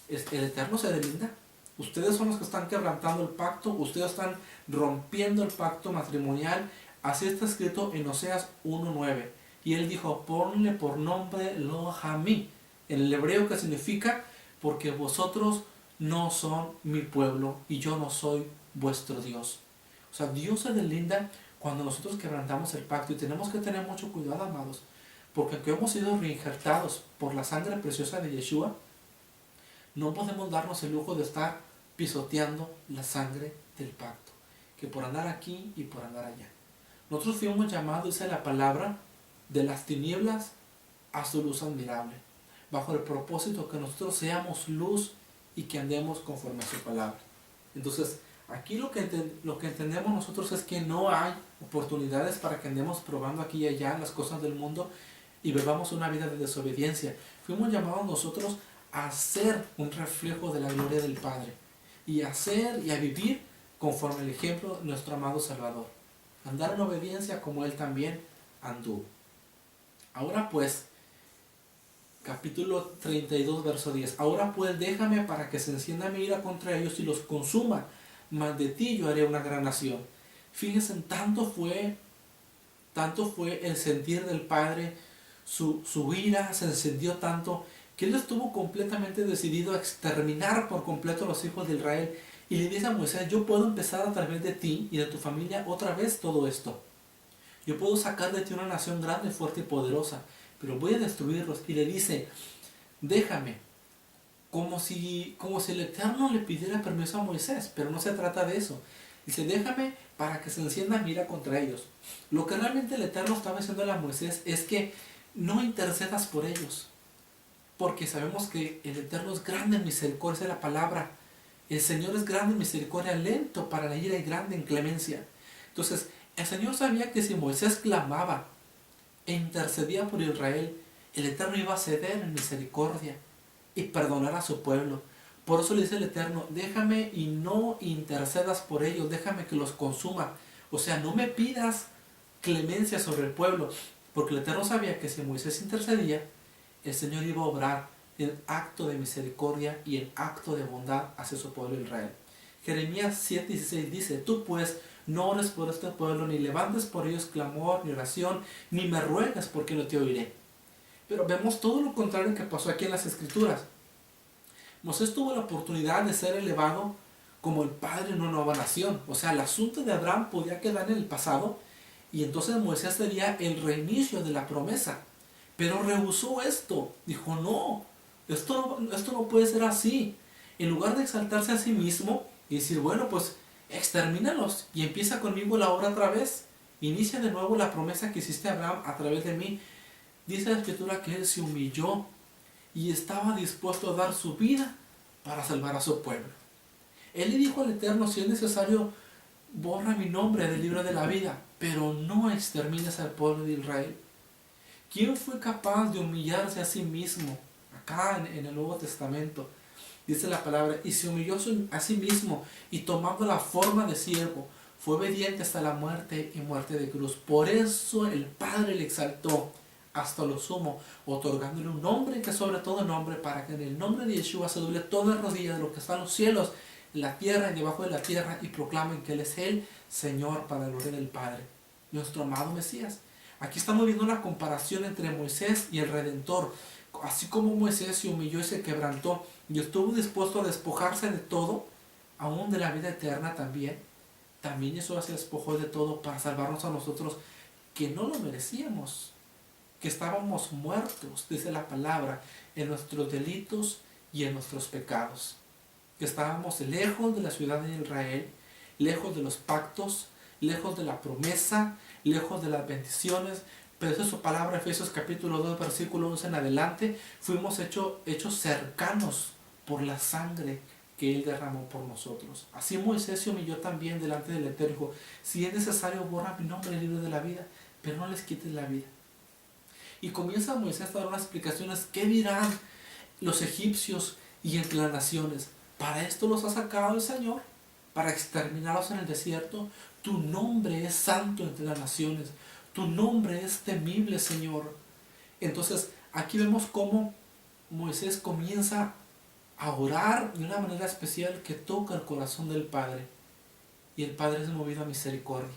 el Eterno se deslinda. Ustedes son los que están quebrantando el pacto, ustedes están rompiendo el pacto matrimonial. Así está escrito en Oseas 1:9. Y él dijo, ponle por nombre Lo Hamí, en el hebreo, que significa, porque vosotros no son mi pueblo y yo no soy vuestro Dios. O sea, Dios se deslinda cuando nosotros quebrantamos el pacto, y tenemos que tener mucho cuidado, amados, porque aunque hemos sido reinjertados por la sangre preciosa de Yeshua, no podemos darnos el lujo de estar pisoteando la sangre del pacto, que por andar aquí y por andar allá. Nosotros fuimos llamados, dice la palabra, de las tinieblas a su luz admirable, bajo el propósito que nosotros seamos luz y que andemos conforme a su palabra. Entonces, aquí lo que entendemos nosotros es que no hay oportunidades para que andemos probando aquí y allá las cosas del mundo y vivamos una vida de desobediencia. Fuimos llamados nosotros a ser un reflejo de la gloria del Padre y a ser y a vivir conforme el ejemplo de nuestro amado Salvador. Andar en obediencia como Él también anduvo. Ahora pues, capítulo 32, verso 10. Ahora pues déjame para que se encienda mi ira contra ellos y los consuma, mas de ti yo haré una gran nación. Fíjense, tanto fue el sentir del Padre, su ira se encendió tanto, que Él estuvo completamente decidido a exterminar por completo a los hijos de Israel. Y le dice a Moisés, yo puedo empezar a través de ti y de tu familia otra vez todo esto. Yo puedo sacar de ti una nación grande, fuerte y poderosa, pero voy a destruirlos. Y le dice, déjame, como si el Eterno le pidiera permiso a Moisés, pero no se trata de eso. Dice, déjame para que se encienda mi ira contra ellos. Lo que realmente el Eterno estaba diciendo a Moisés es que no intercedas por ellos, porque sabemos que el Eterno es grande en misericordia, es la palabra. El Señor es grande en misericordia, lento para la ira y grande en clemencia. Entonces, el Señor sabía que si Moisés clamaba e intercedía por Israel, el Eterno iba a ceder en misericordia y perdonar a su pueblo. Por eso le dice el Eterno, déjame y no intercedas por ellos, déjame que los consuma. O sea, no me pidas clemencia sobre el pueblo, porque el Eterno sabía que si Moisés intercedía, el Señor iba a obrar en acto de misericordia y en acto de bondad hacia su pueblo Israel. Jeremías 7:16 dice, tú pues no ores por este pueblo, ni levantes por ellos clamor, ni oración, ni me ruegues, porque no te oiré. Pero vemos todo lo contrario que pasó aquí en las Escrituras. Moisés tuvo la oportunidad de ser elevado como el padre en una nueva nación. O sea, el asunto de Abraham podía quedar en el pasado y entonces Moisés sería el reinicio de la promesa. Pero rehusó esto. Dijo, no, esto no puede ser así. En lugar de exaltarse a sí mismo y decir, bueno, pues extermínalos y empieza conmigo la obra otra vez. Inicia de nuevo la promesa que hiciste a Abraham a través de mí. Dice la Escritura que él se humilló y estaba dispuesto a dar su vida para salvar a su pueblo. Él le dijo al Eterno, si es necesario, borra mi nombre del libro de la vida, pero no extermines al pueblo de Israel. ¿Quién fue capaz de humillarse a sí mismo? Acá en el Nuevo Testamento dice la palabra, y se humilló a sí mismo y tomando la forma de siervo, fue obediente hasta la muerte y muerte de cruz. Por eso el Padre le exaltó hasta lo sumo, otorgándole un nombre que sobre todo nombre, para que en el nombre de Yeshua se doble toda rodilla de lo que está en los cielos, en la tierra y debajo de la tierra, y proclamen que Él es el Señor para la gloria del Padre, nuestro amado Mesías. Aquí estamos viendo una comparación entre Moisés y el Redentor, así como Moisés se humilló y se quebrantó y estuvo dispuesto a despojarse de todo, aún de la vida eterna también, también Jesús se despojó de todo para salvarnos a nosotros que no lo merecíamos, que estábamos muertos, dice la palabra, en nuestros delitos y en nuestros pecados, que estábamos lejos de la ciudad de Israel, lejos de los pactos, lejos de la promesa, lejos de las bendiciones. Pero esa es su palabra, Efesios capítulo 2, versículo 11 en adelante. Fuimos hechos cercanos por la sangre que Él derramó por nosotros. Así Moisés se humilló también delante del Eterno. Dijo, si es necesario, borra mi nombre del libro de la vida, pero no les quites la vida. Y comienza Moisés a dar unas explicaciones. ¿Qué dirán los egipcios y entre las naciones? Para esto los ha sacado el Señor, para exterminarlos en el desierto. Tu nombre es santo entre las naciones. Tu nombre es temible, Señor. Entonces, aquí vemos cómo Moisés comienza a orar de una manera especial que toca el corazón del Padre. Y el Padre es movido a misericordia.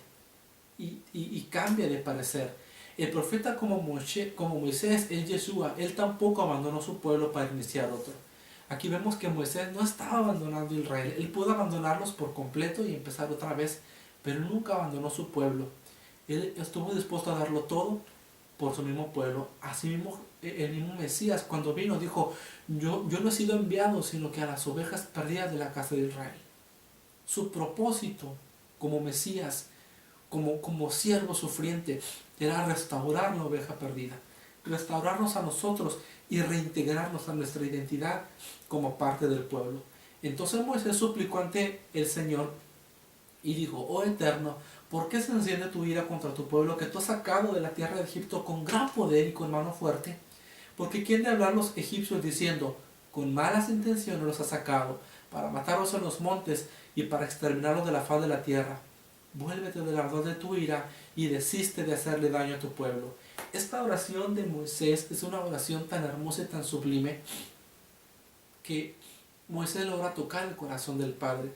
Y cambia de parecer. El profeta como Moisés es Yeshua. Él tampoco abandonó su pueblo para iniciar otro. Aquí vemos que Moisés no estaba abandonando a Israel. Él pudo abandonarlos por completo y empezar otra vez. Pero nunca abandonó su pueblo. Él estuvo dispuesto a darlo todo por su mismo pueblo. Así mismo el mismo Mesías cuando vino dijo, yo no he sido enviado sino que a las ovejas perdidas de la casa de Israel. Su propósito como Mesías, como siervo sufriente, era restaurar la oveja perdida, restaurarnos a nosotros y reintegrarnos a nuestra identidad como parte del pueblo. Entonces Moisés suplicó ante el Señor y dijo, oh Eterno, ¿por qué se enciende tu ira contra tu pueblo que tú has sacado de la tierra de Egipto con gran poder y con mano fuerte? Porque ¿quién de hablar los egipcios diciendo, con malas intenciones los has sacado, para matarlos en los montes y para exterminarlos de la faz de la tierra? Vuélvete del ardor de tu ira y desiste de hacerle daño a tu pueblo. Esta oración de Moisés es una oración tan hermosa y tan sublime que Moisés logra tocar el corazón del Padre.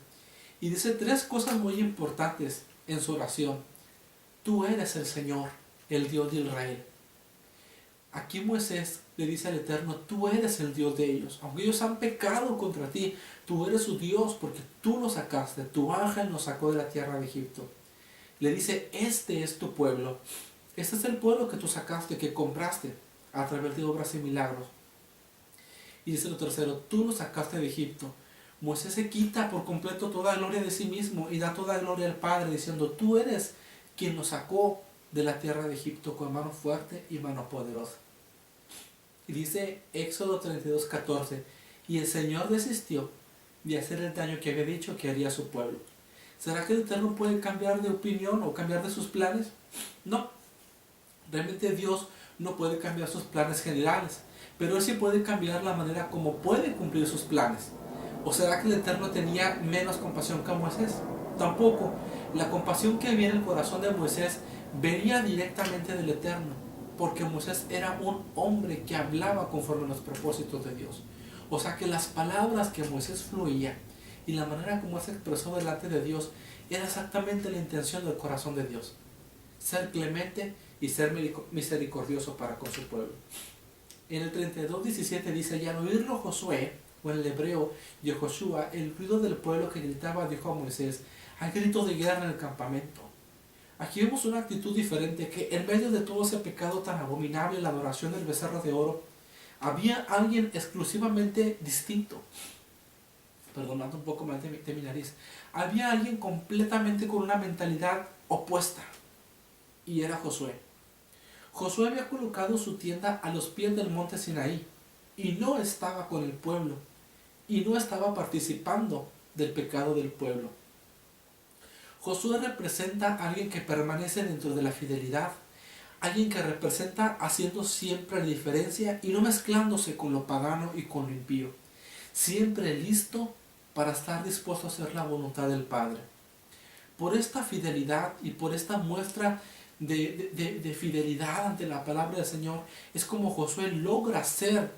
Y dice tres cosas muy importantes en su oración. Tú eres el Señor, el Dios de Israel. Aquí Moisés le dice al Eterno, tú eres el Dios de ellos. Aunque ellos han pecado contra ti, tú eres su Dios porque tú los sacaste. Tu ángel nos sacó de la tierra de Egipto. Le dice, este es tu pueblo. Este es el pueblo que tú sacaste, que compraste a través de obras y milagros. Y dice lo tercero, tú los sacaste de Egipto. Moisés se quita por completo toda gloria de sí mismo y da toda gloria al Padre, diciendo, tú eres quien nos sacó de la tierra de Egipto con mano fuerte y mano poderosa. Y dice Éxodo 32:14, y el Señor desistió de hacer el daño que había dicho que haría a su pueblo. ¿Será que el Eterno puede cambiar de opinión o cambiar de sus planes? No. Realmente Dios no puede cambiar sus planes generales, pero Él sí puede cambiar la manera como puede cumplir sus planes. ¿O será que el Eterno tenía menos compasión que Moisés? Tampoco. La compasión que había en el corazón de Moisés venía directamente del Eterno, porque Moisés era un hombre que hablaba conforme a los propósitos de Dios. O sea que las palabras que Moisés fluía y la manera como se expresó delante de Dios era exactamente la intención del corazón de Dios. Ser clemente y ser misericordioso para con su pueblo. En el 32:17 dice, y al oírlo Josué, o en el hebreo Yehoshua, el ruido del pueblo que gritaba dijo a Moisés, hay gritos de guerra en el campamento. Aquí vemos una actitud diferente, que en medio de todo ese pecado tan abominable, la adoración del becerro de oro, había alguien exclusivamente distinto. Perdonando un poco más de mi nariz. Había alguien completamente con una mentalidad opuesta. Y era Josué. Josué había colocado su tienda a los pies del monte Sinaí. Y no estaba con el pueblo. Y no estaba participando del pecado del pueblo. Josué representa a alguien que permanece dentro de la fidelidad. Alguien que representa haciendo siempre la diferencia y no mezclándose con lo pagano y con lo impío. Siempre listo para estar dispuesto a hacer la voluntad del Padre. Por esta fidelidad y por esta muestra de fidelidad ante la palabra del Señor, es como Josué logra ser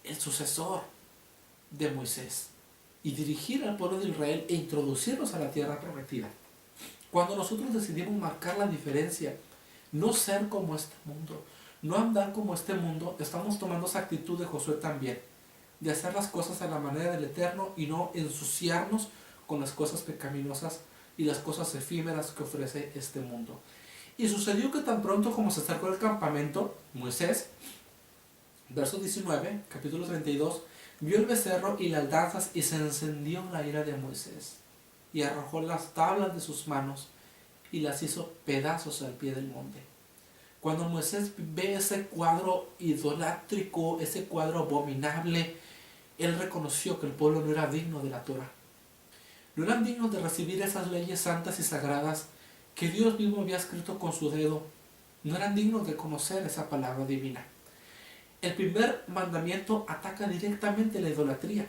el sucesor de Moisés y dirigir al pueblo de Israel e introducirlos a la tierra prometida. Cuando nosotros decidimos marcar la diferencia, no ser como este mundo, no andar como este mundo, estamos tomando esa actitud de Josué también, de hacer las cosas a la manera del Eterno y no ensuciarnos con las cosas pecaminosas y las cosas efímeras que ofrece este mundo. Y sucedió que tan pronto como se acercó el campamento, Moisés, verso 19, capítulo 32, vio el becerro y las danzas y se encendió la ira de Moisés y arrojó las tablas de sus manos y las hizo pedazos al pie del monte. Cuando Moisés ve ese cuadro idolátrico, ese cuadro abominable, él reconoció que el pueblo no era digno de la Torah. No eran dignos de recibir esas leyes santas y sagradas que Dios mismo había escrito con su dedo. No eran dignos de conocer esa palabra divina. El primer mandamiento ataca directamente la idolatría.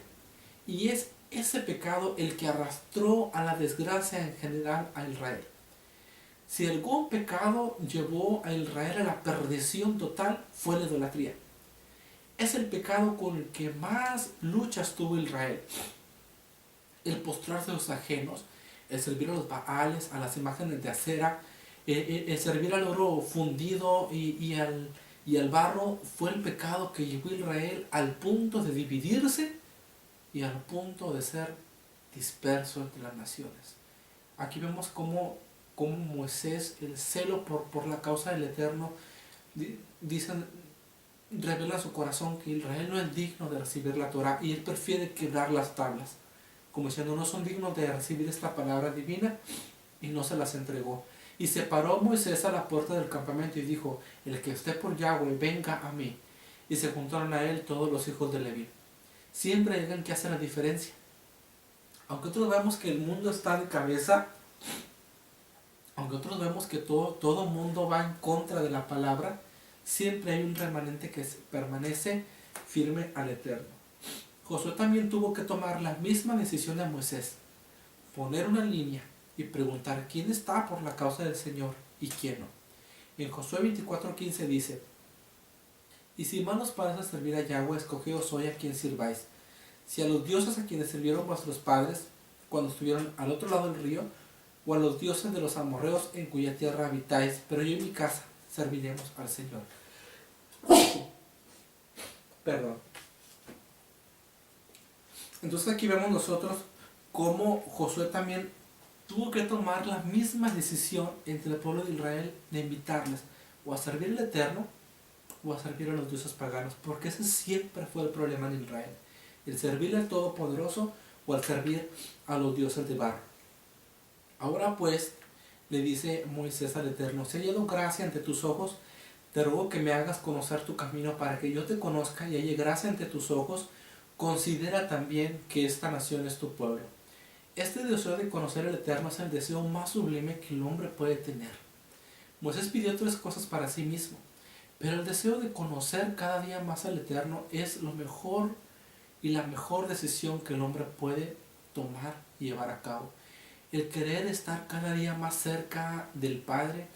Y es ese pecado el que arrastró a la desgracia en general a Israel. Si algún pecado llevó a Israel a la perdición total, fue la idolatría. Es el pecado con el que más luchas tuvo Israel. El postrarse a los ajenos, el servir a los baales, a las imágenes de acera, el servir al oro fundido y al barro, fue el pecado que llevó a Israel al punto de dividirse y al punto de ser disperso entre las naciones. Aquí vemos cómo Moisés, el celo por la causa del Eterno, revela en su corazón que Israel no es digno de recibir la Torah y él prefiere quebrar las tablas, como diciendo, no son dignos de recibir esta palabra divina, y no se las entregó. Y se paró Moisés a la puerta del campamento y dijo, el que esté por Yahweh, venga a mí. Y se juntaron a él todos los hijos de Leví. Siempre hay alguien que hace la diferencia. Aunque otros vemos que el mundo está de cabeza, aunque otros vemos que todo mundo va en contra de la palabra, siempre hay un remanente que permanece firme al Eterno. Josué también tuvo que tomar la misma decisión de Moisés, poner una línea y preguntar quién está por la causa del Señor y quién no. En Josué 24:15 dice, y si mal os parece servir a Yahweh, escogeos hoy a quien sirváis, si a los dioses a quienes sirvieron vuestros padres cuando estuvieron al otro lado del río, o a los dioses de los amorreos en cuya tierra habitáis, pero yo y mi casa serviremos al Señor. Perdón. Entonces aquí vemos nosotros cómo Josué también tuvo que tomar la misma decisión entre el pueblo de Israel de invitarles o a servir al Eterno o a servir a los dioses paganos, porque ese siempre fue el problema en Israel, el servir al Todopoderoso o al servir a los dioses de barro. Ahora pues, le dice Moisés al Eterno, si he hallado gracia ante tus ojos, te ruego que me hagas conocer tu camino para que yo te conozca y halle gracia ante tus ojos. Considera también que esta nación es tu pueblo. Este deseo de conocer al Eterno es el deseo más sublime que el hombre puede tener. Moisés pidió 3 cosas para sí mismo, pero el deseo de conocer cada día más al Eterno es lo mejor y la mejor decisión que el hombre puede tomar y llevar a cabo. El querer estar cada día más cerca del Padre,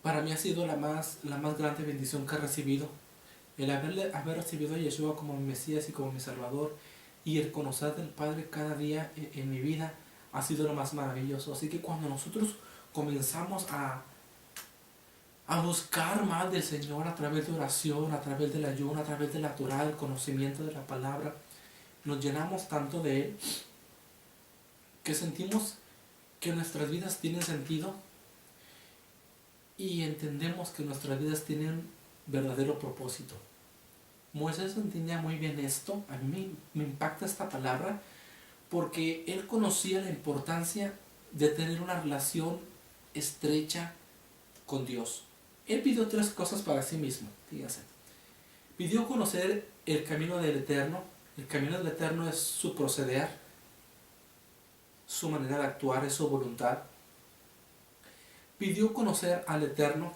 para mí ha sido la más grande bendición que he recibido. El haber recibido a Yeshua como mi Mesías y como mi Salvador, y el conocer del Padre cada día en mi vida ha sido lo más maravilloso. Así que cuando nosotros comenzamos a buscar más del Señor a través de oración, a través del ayuno, a través de la Torah, el conocimiento de la palabra, nos llenamos tanto de Él que sentimos que nuestras vidas tienen sentido y entendemos que nuestras vidas tienen verdadero propósito. Moisés entendía muy bien esto. A mí me impacta esta palabra porque él conocía la importancia de tener una relación estrecha con Dios. Él pidió 3 cosas para sí mismo, fíjense. Pidió conocer el camino del Eterno. El camino del Eterno es su proceder, su manera de actuar, es su voluntad. Pidió conocer al Eterno,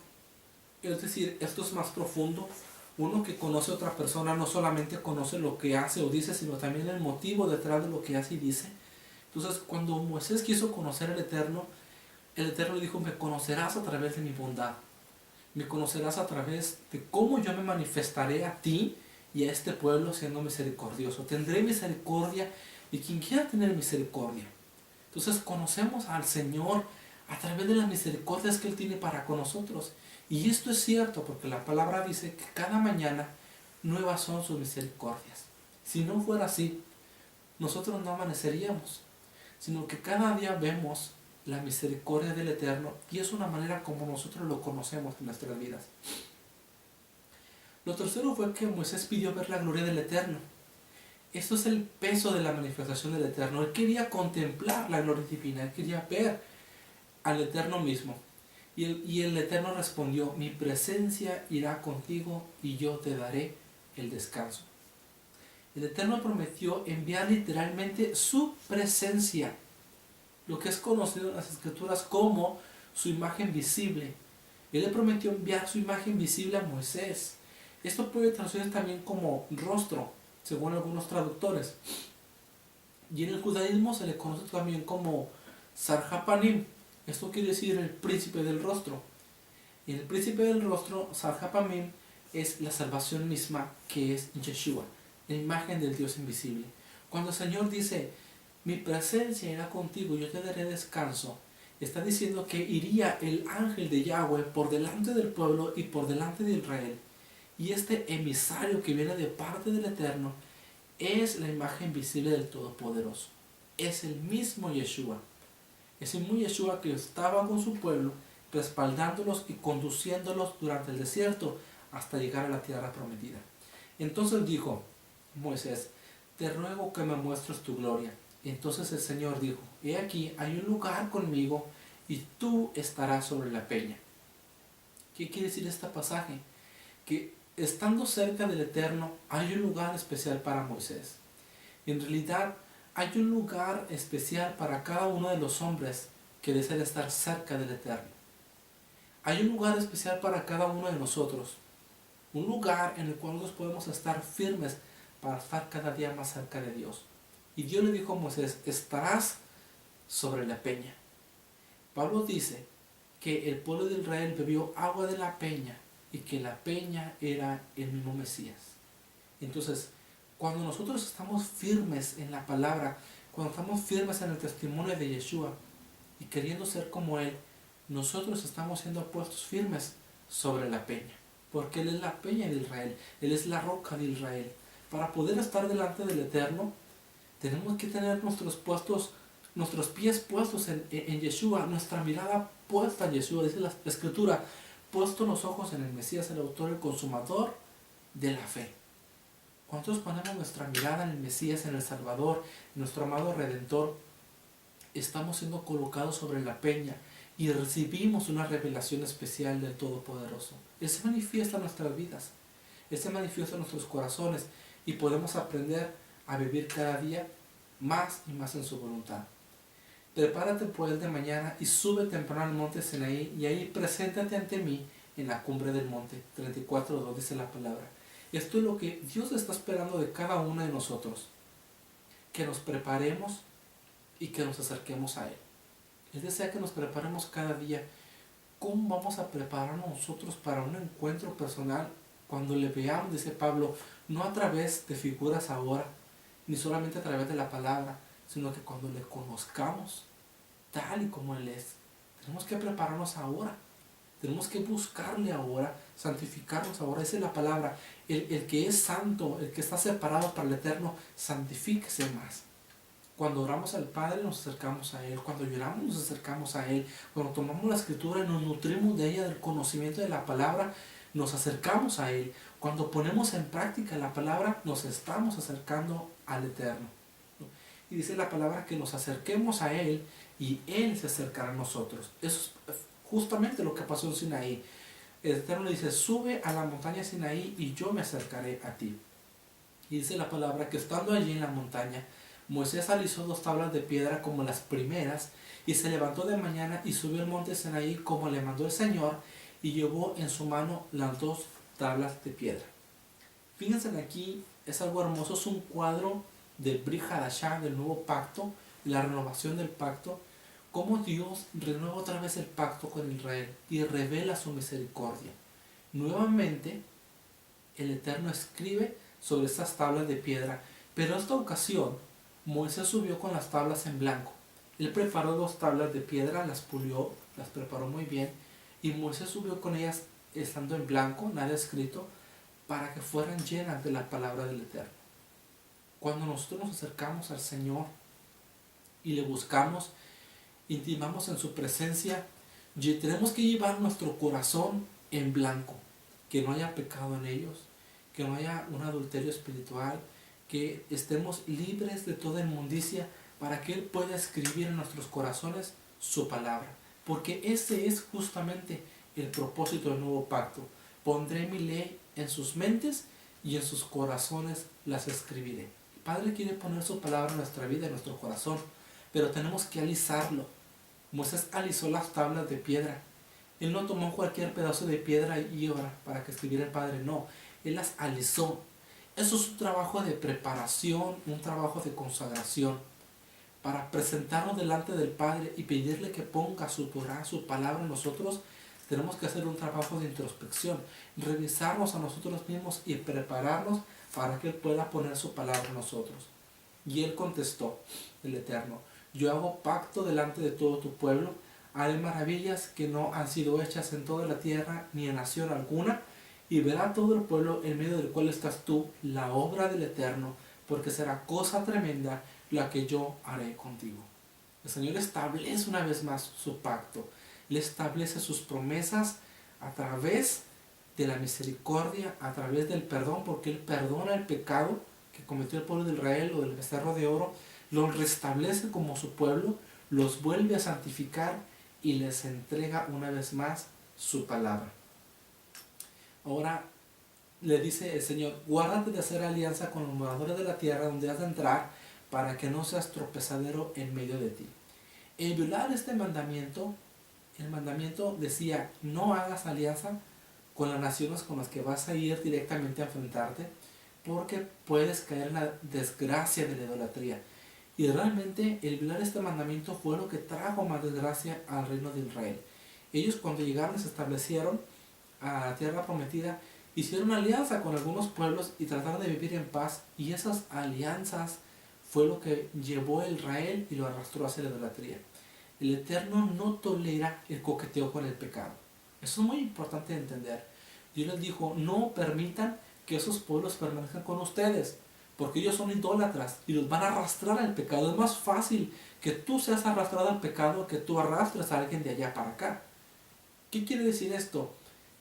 es decir, esto es más profundo. Uno que conoce a otra persona no solamente conoce lo que hace o dice, sino también el motivo detrás de lo que hace y dice. Entonces, cuando Moisés quiso conocer al Eterno, el Eterno le dijo, me conocerás a través de mi bondad. Me conocerás a través de cómo yo me manifestaré a ti y a este pueblo siendo misericordioso. Tendré misericordia de quien quiera tener misericordia. Entonces conocemos al Señor a través de las misericordias que Él tiene para con nosotros. Y esto es cierto porque la palabra dice que cada mañana nuevas son sus misericordias. Si no fuera así, nosotros no amaneceríamos, sino que cada día vemos la misericordia del Eterno y es una manera como nosotros lo conocemos en nuestras vidas. Lo tercero fue que Moisés pidió ver la gloria del Eterno. Esto es el peso de la manifestación del Eterno. Él quería contemplar la gloria divina, él quería ver al Eterno mismo. Y el Eterno respondió: mi presencia irá contigo y yo te daré el descanso. El Eterno prometió enviar literalmente su presencia, lo que es conocido en las Escrituras como su imagen visible. Él le prometió enviar su imagen visible a Moisés. Esto puede traducirse también como rostro, según algunos traductores. Y en el judaísmo se le conoce también como Sarjapanim. Esto quiere decir el príncipe del rostro. Y el príncipe del rostro, Sarjapanim, es la salvación misma, que es Yeshua, la imagen del Dios invisible. Cuando el Señor dice: mi presencia irá contigo y yo te daré descanso, está diciendo que iría el ángel de Yahweh por delante del pueblo y por delante de Israel. Y este emisario que viene de parte del Eterno es la imagen visible del Todopoderoso. Es el mismo Yeshua. Es el mismo Yeshua que estaba con su pueblo, respaldándolos y conduciéndolos durante el desierto hasta llegar a la tierra prometida. Entonces dijo Moisés: te ruego que me muestres tu gloria. Entonces el Señor dijo: he aquí, hay un lugar conmigo y tú estarás sobre la peña. ¿Qué quiere decir este pasaje? Que estando cerca del Eterno hay un lugar especial para Moisés. En realidad hay un lugar especial para cada uno de los hombres que desean estar cerca del Eterno. Hay un lugar especial para cada uno de nosotros. Un lugar en el cual nosotros podemos estar firmes para estar cada día más cerca de Dios. Y Dios le dijo a Moisés: estarás sobre la peña. Pablo dice que el pueblo de Israel bebió agua de la peña y que la peña era el mismo Mesías. Entonces, cuando nosotros estamos firmes en la palabra, cuando estamos firmes en el testimonio de Yeshua y queriendo ser como Él, nosotros estamos siendo puestos firmes sobre la peña, porque Él es la peña de Israel, Él es la roca de Israel. Para poder estar delante del Eterno, tenemos que tener nuestros pies puestos en Yeshua, nuestra mirada puesta en Yeshua. Dice la Escritura: puesto los ojos en el Mesías, el autor y el consumador de la fe. Cuando nosotros ponemos nuestra mirada en el Mesías, en el Salvador, en nuestro amado Redentor, estamos siendo colocados sobre la peña y recibimos una revelación especial del Todopoderoso. Él se manifiesta en nuestras vidas, Él se manifiesta en nuestros corazones y podemos aprender a vivir cada día más y más en su voluntad. Prepárate pues de mañana y sube temprano al monte Sinaí, y ahí preséntate ante mí en la cumbre del monte. 34:2 dice la palabra. Esto es lo que Dios está esperando de cada uno de nosotros, que nos preparemos y que nos acerquemos a Él. Él desea que nos preparemos cada día. ¿Cómo vamos a prepararnos nosotros para un encuentro personal cuando le veamos? Dice Pablo, no a través de figuras ahora, ni solamente a través de la palabra, sino que cuando le conozcamos tal y como Él es. Tenemos que prepararnos ahora, tenemos que buscarle ahora, santificarnos ahora. Esa es la palabra. El que es santo, el que está separado para el Eterno, santifíquese más. Cuando oramos al Padre nos acercamos a Él, cuando lloramos nos acercamos a Él, cuando tomamos la Escritura y nos nutrimos de ella, del conocimiento de la palabra, nos acercamos a Él. Cuando ponemos en práctica la palabra, nos estamos acercando al Eterno. Y dice la palabra que nos acerquemos a Él y Él se acercará a nosotros. Eso es justamente lo que pasó en Sinaí. El Eterno dice: sube a la montaña Sinaí y yo me acercaré a ti. Y dice la palabra que estando allí en la montaña, Moisés alisó 2 tablas de piedra como las primeras, y se levantó de mañana y subió al monte Sinaí como le mandó el Señor, y llevó en su mano las 2 tablas de piedra. Fíjense aquí, es algo hermoso, es un cuadro del Brit Hadashah, del nuevo pacto, la renovación del pacto, cómo Dios renueva otra vez el pacto con Israel y revela su misericordia. Nuevamente, el Eterno escribe sobre estas tablas de piedra, pero en esta ocasión Moisés subió con las tablas en blanco. Él preparó 2 tablas de piedra, las pulió, las preparó muy bien, y Moisés subió con ellas estando en blanco, nada escrito, para que fueran llenas de la palabra del Eterno. Cuando nosotros nos acercamos al Señor y le buscamos, intimamos en su presencia, y tenemos que llevar nuestro corazón en blanco, que no haya pecado en ellos, que no haya un adulterio espiritual, que estemos libres de toda inmundicia, para que Él pueda escribir en nuestros corazones su palabra. Porque ese es justamente el propósito del nuevo pacto. Pondré mi ley en sus mentes y en sus corazones las escribiré. El Padre quiere poner su palabra en nuestra vida, en nuestro corazón, pero tenemos que alisarlo. Moisés alisó las tablas de piedra. Él no tomó cualquier pedazo de piedra y ora para que escribiera el Padre, no. Él las alisó. Eso es un trabajo de preparación, un trabajo de consagración. Para presentarnos delante del Padre y pedirle que ponga su Torah, su palabra en nosotros, tenemos que hacer un trabajo de introspección, revisarnos a nosotros mismos y prepararnos para que Él pueda poner su palabra en nosotros. Y Él contestó, el Eterno, yo hago pacto delante de todo tu pueblo, haré maravillas que no han sido hechas en toda la tierra ni en nación alguna, y verá todo el pueblo en medio del cual estás tú, la obra del Eterno, porque será cosa tremenda la que yo haré contigo. El Señor establece una vez más su pacto, le establece sus promesas a través de la misericordia, a través del perdón, porque Él perdona el pecado que cometió el pueblo de Israel o del becerro de oro, los restablece como su pueblo, los vuelve a santificar y les entrega una vez más su palabra. Ahora le dice el Señor, guárdate de hacer alianza con los moradores de la tierra donde has de entrar, para que no seas tropezadero en medio de ti. El violar este mandamiento, el mandamiento decía, no hagas alianza con las naciones con las que vas a ir directamente a enfrentarte, porque puedes caer en la desgracia de la idolatría. Y realmente el violar este mandamiento fue lo que trajo más desgracia al reino de Israel. Ellos cuando llegaron y se establecieron a la tierra prometida, hicieron alianza con algunos pueblos y trataron de vivir en paz, y esas alianzas fue lo que llevó a Israel y lo arrastró hacia la idolatría. El Eterno no tolera el coqueteo con el pecado. Eso es muy importante de entender. Dios les dijo, no permitan que esos pueblos permanezcan con ustedes, porque ellos son idólatras y los van a arrastrar al pecado. Es más fácil que tú seas arrastrado al pecado que tú arrastres a alguien de allá para acá. ¿Qué quiere decir esto?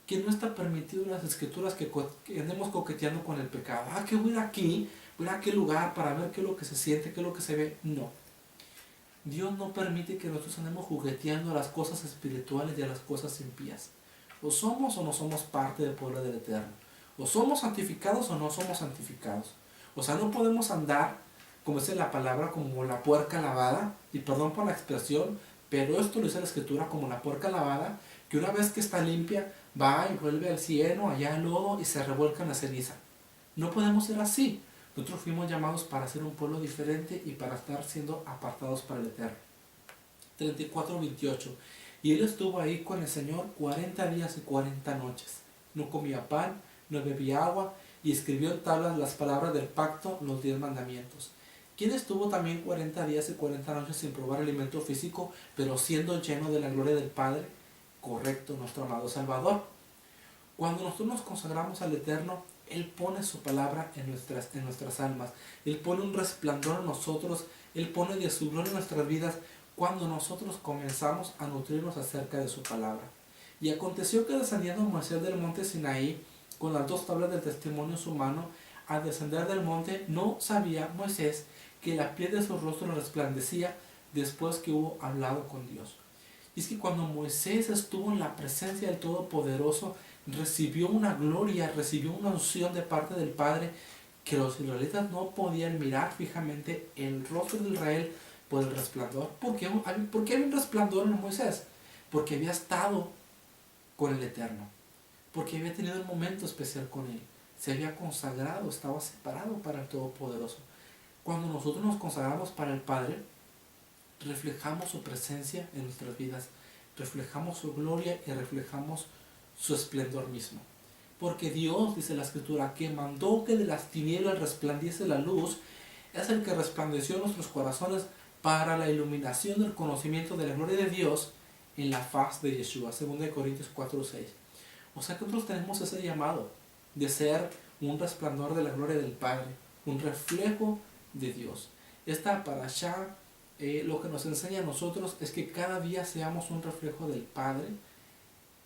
Que no está permitido en las escrituras que andemos coqueteando con el pecado. Que voy a ir aquí, voy a ir a aquel lugar para ver qué es lo que se siente, qué es lo que se ve. No. Dios no permite que nosotros andemos jugueteando a las cosas espirituales y a las cosas impías. O somos o no somos parte del pueblo del Eterno. O somos santificados o no somos santificados. O sea, no podemos andar, como dice la palabra, como la puerca lavada, y perdón por la expresión, pero esto lo dice la escritura como la puerca lavada, que una vez que está limpia, va y vuelve al cieno, allá al lodo, y se revuelca en la ceniza. No podemos ser así. Nosotros fuimos llamados para ser un pueblo diferente y para estar siendo apartados para el Eterno. 34:28. Y él estuvo ahí con el Señor 40 días y 40 noches. No comía pan, no bebía agua, y escribió en tablas las palabras del pacto, los 10 mandamientos. ¿Quién estuvo también 40 días y 40 noches sin probar alimento físico, pero siendo lleno de la gloria del Padre? Correcto, nuestro amado Salvador. Cuando nosotros nos consagramos al Eterno, Él pone su palabra en nuestras almas. Él pone un resplandor en nosotros. Él pone de su gloria en nuestras vidas cuando nosotros comenzamos a nutrirnos acerca de su palabra. Y aconteció que descendiendo Moisés del monte Sinaí, con las 2 tablas del testimonio en su mano, al descender del monte, no sabía Moisés que la piel de su rostro resplandecía después que hubo hablado con Dios. Y es que cuando Moisés estuvo en la presencia del Todopoderoso, recibió una gloria, recibió una unción de parte del Padre, que los israelitas no podían mirar fijamente el rostro de Israel por el resplandor. ¿Por qué había un resplandor en Moisés? Porque había estado con el Eterno, porque había tenido un momento especial con Él, se había consagrado, estaba separado para el Todopoderoso. Cuando nosotros nos consagramos para el Padre, reflejamos su presencia en nuestras vidas, reflejamos su gloria y reflejamos su esplendor mismo. Porque Dios, dice la Escritura, que mandó que de las tinieblas resplandiese la luz, es el que resplandeció en nuestros corazones para la iluminación del conocimiento de la gloria de Dios en la faz de Yeshua. 2 Corintios 4:6. O sea que nosotros tenemos ese llamado de ser un resplandor de la gloria del Padre, un reflejo de Dios. Esta parashá lo que nos enseña a nosotros es que cada día seamos un reflejo del Padre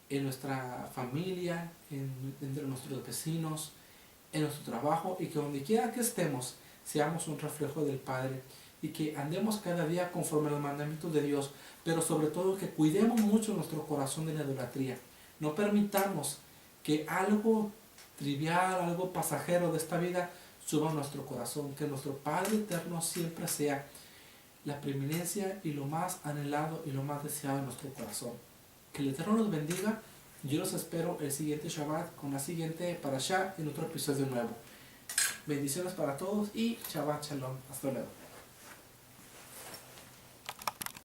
en nuestra familia, entre nuestros vecinos, en nuestro trabajo, y que donde quiera que estemos seamos un reflejo del Padre y que andemos cada día conforme a los mandamientos de Dios, pero sobre todo que cuidemos mucho nuestro corazón de la idolatría. No permitamos que algo trivial, algo pasajero de esta vida suba a nuestro corazón, que nuestro Padre eterno siempre sea la preeminencia y lo más anhelado y lo más deseado en nuestro corazón. Que el Eterno los bendiga. Yo los espero el siguiente Shabbat con la siguiente parashá en otro episodio nuevo. Bendiciones para todos y Shabbat Shalom. Hasta luego.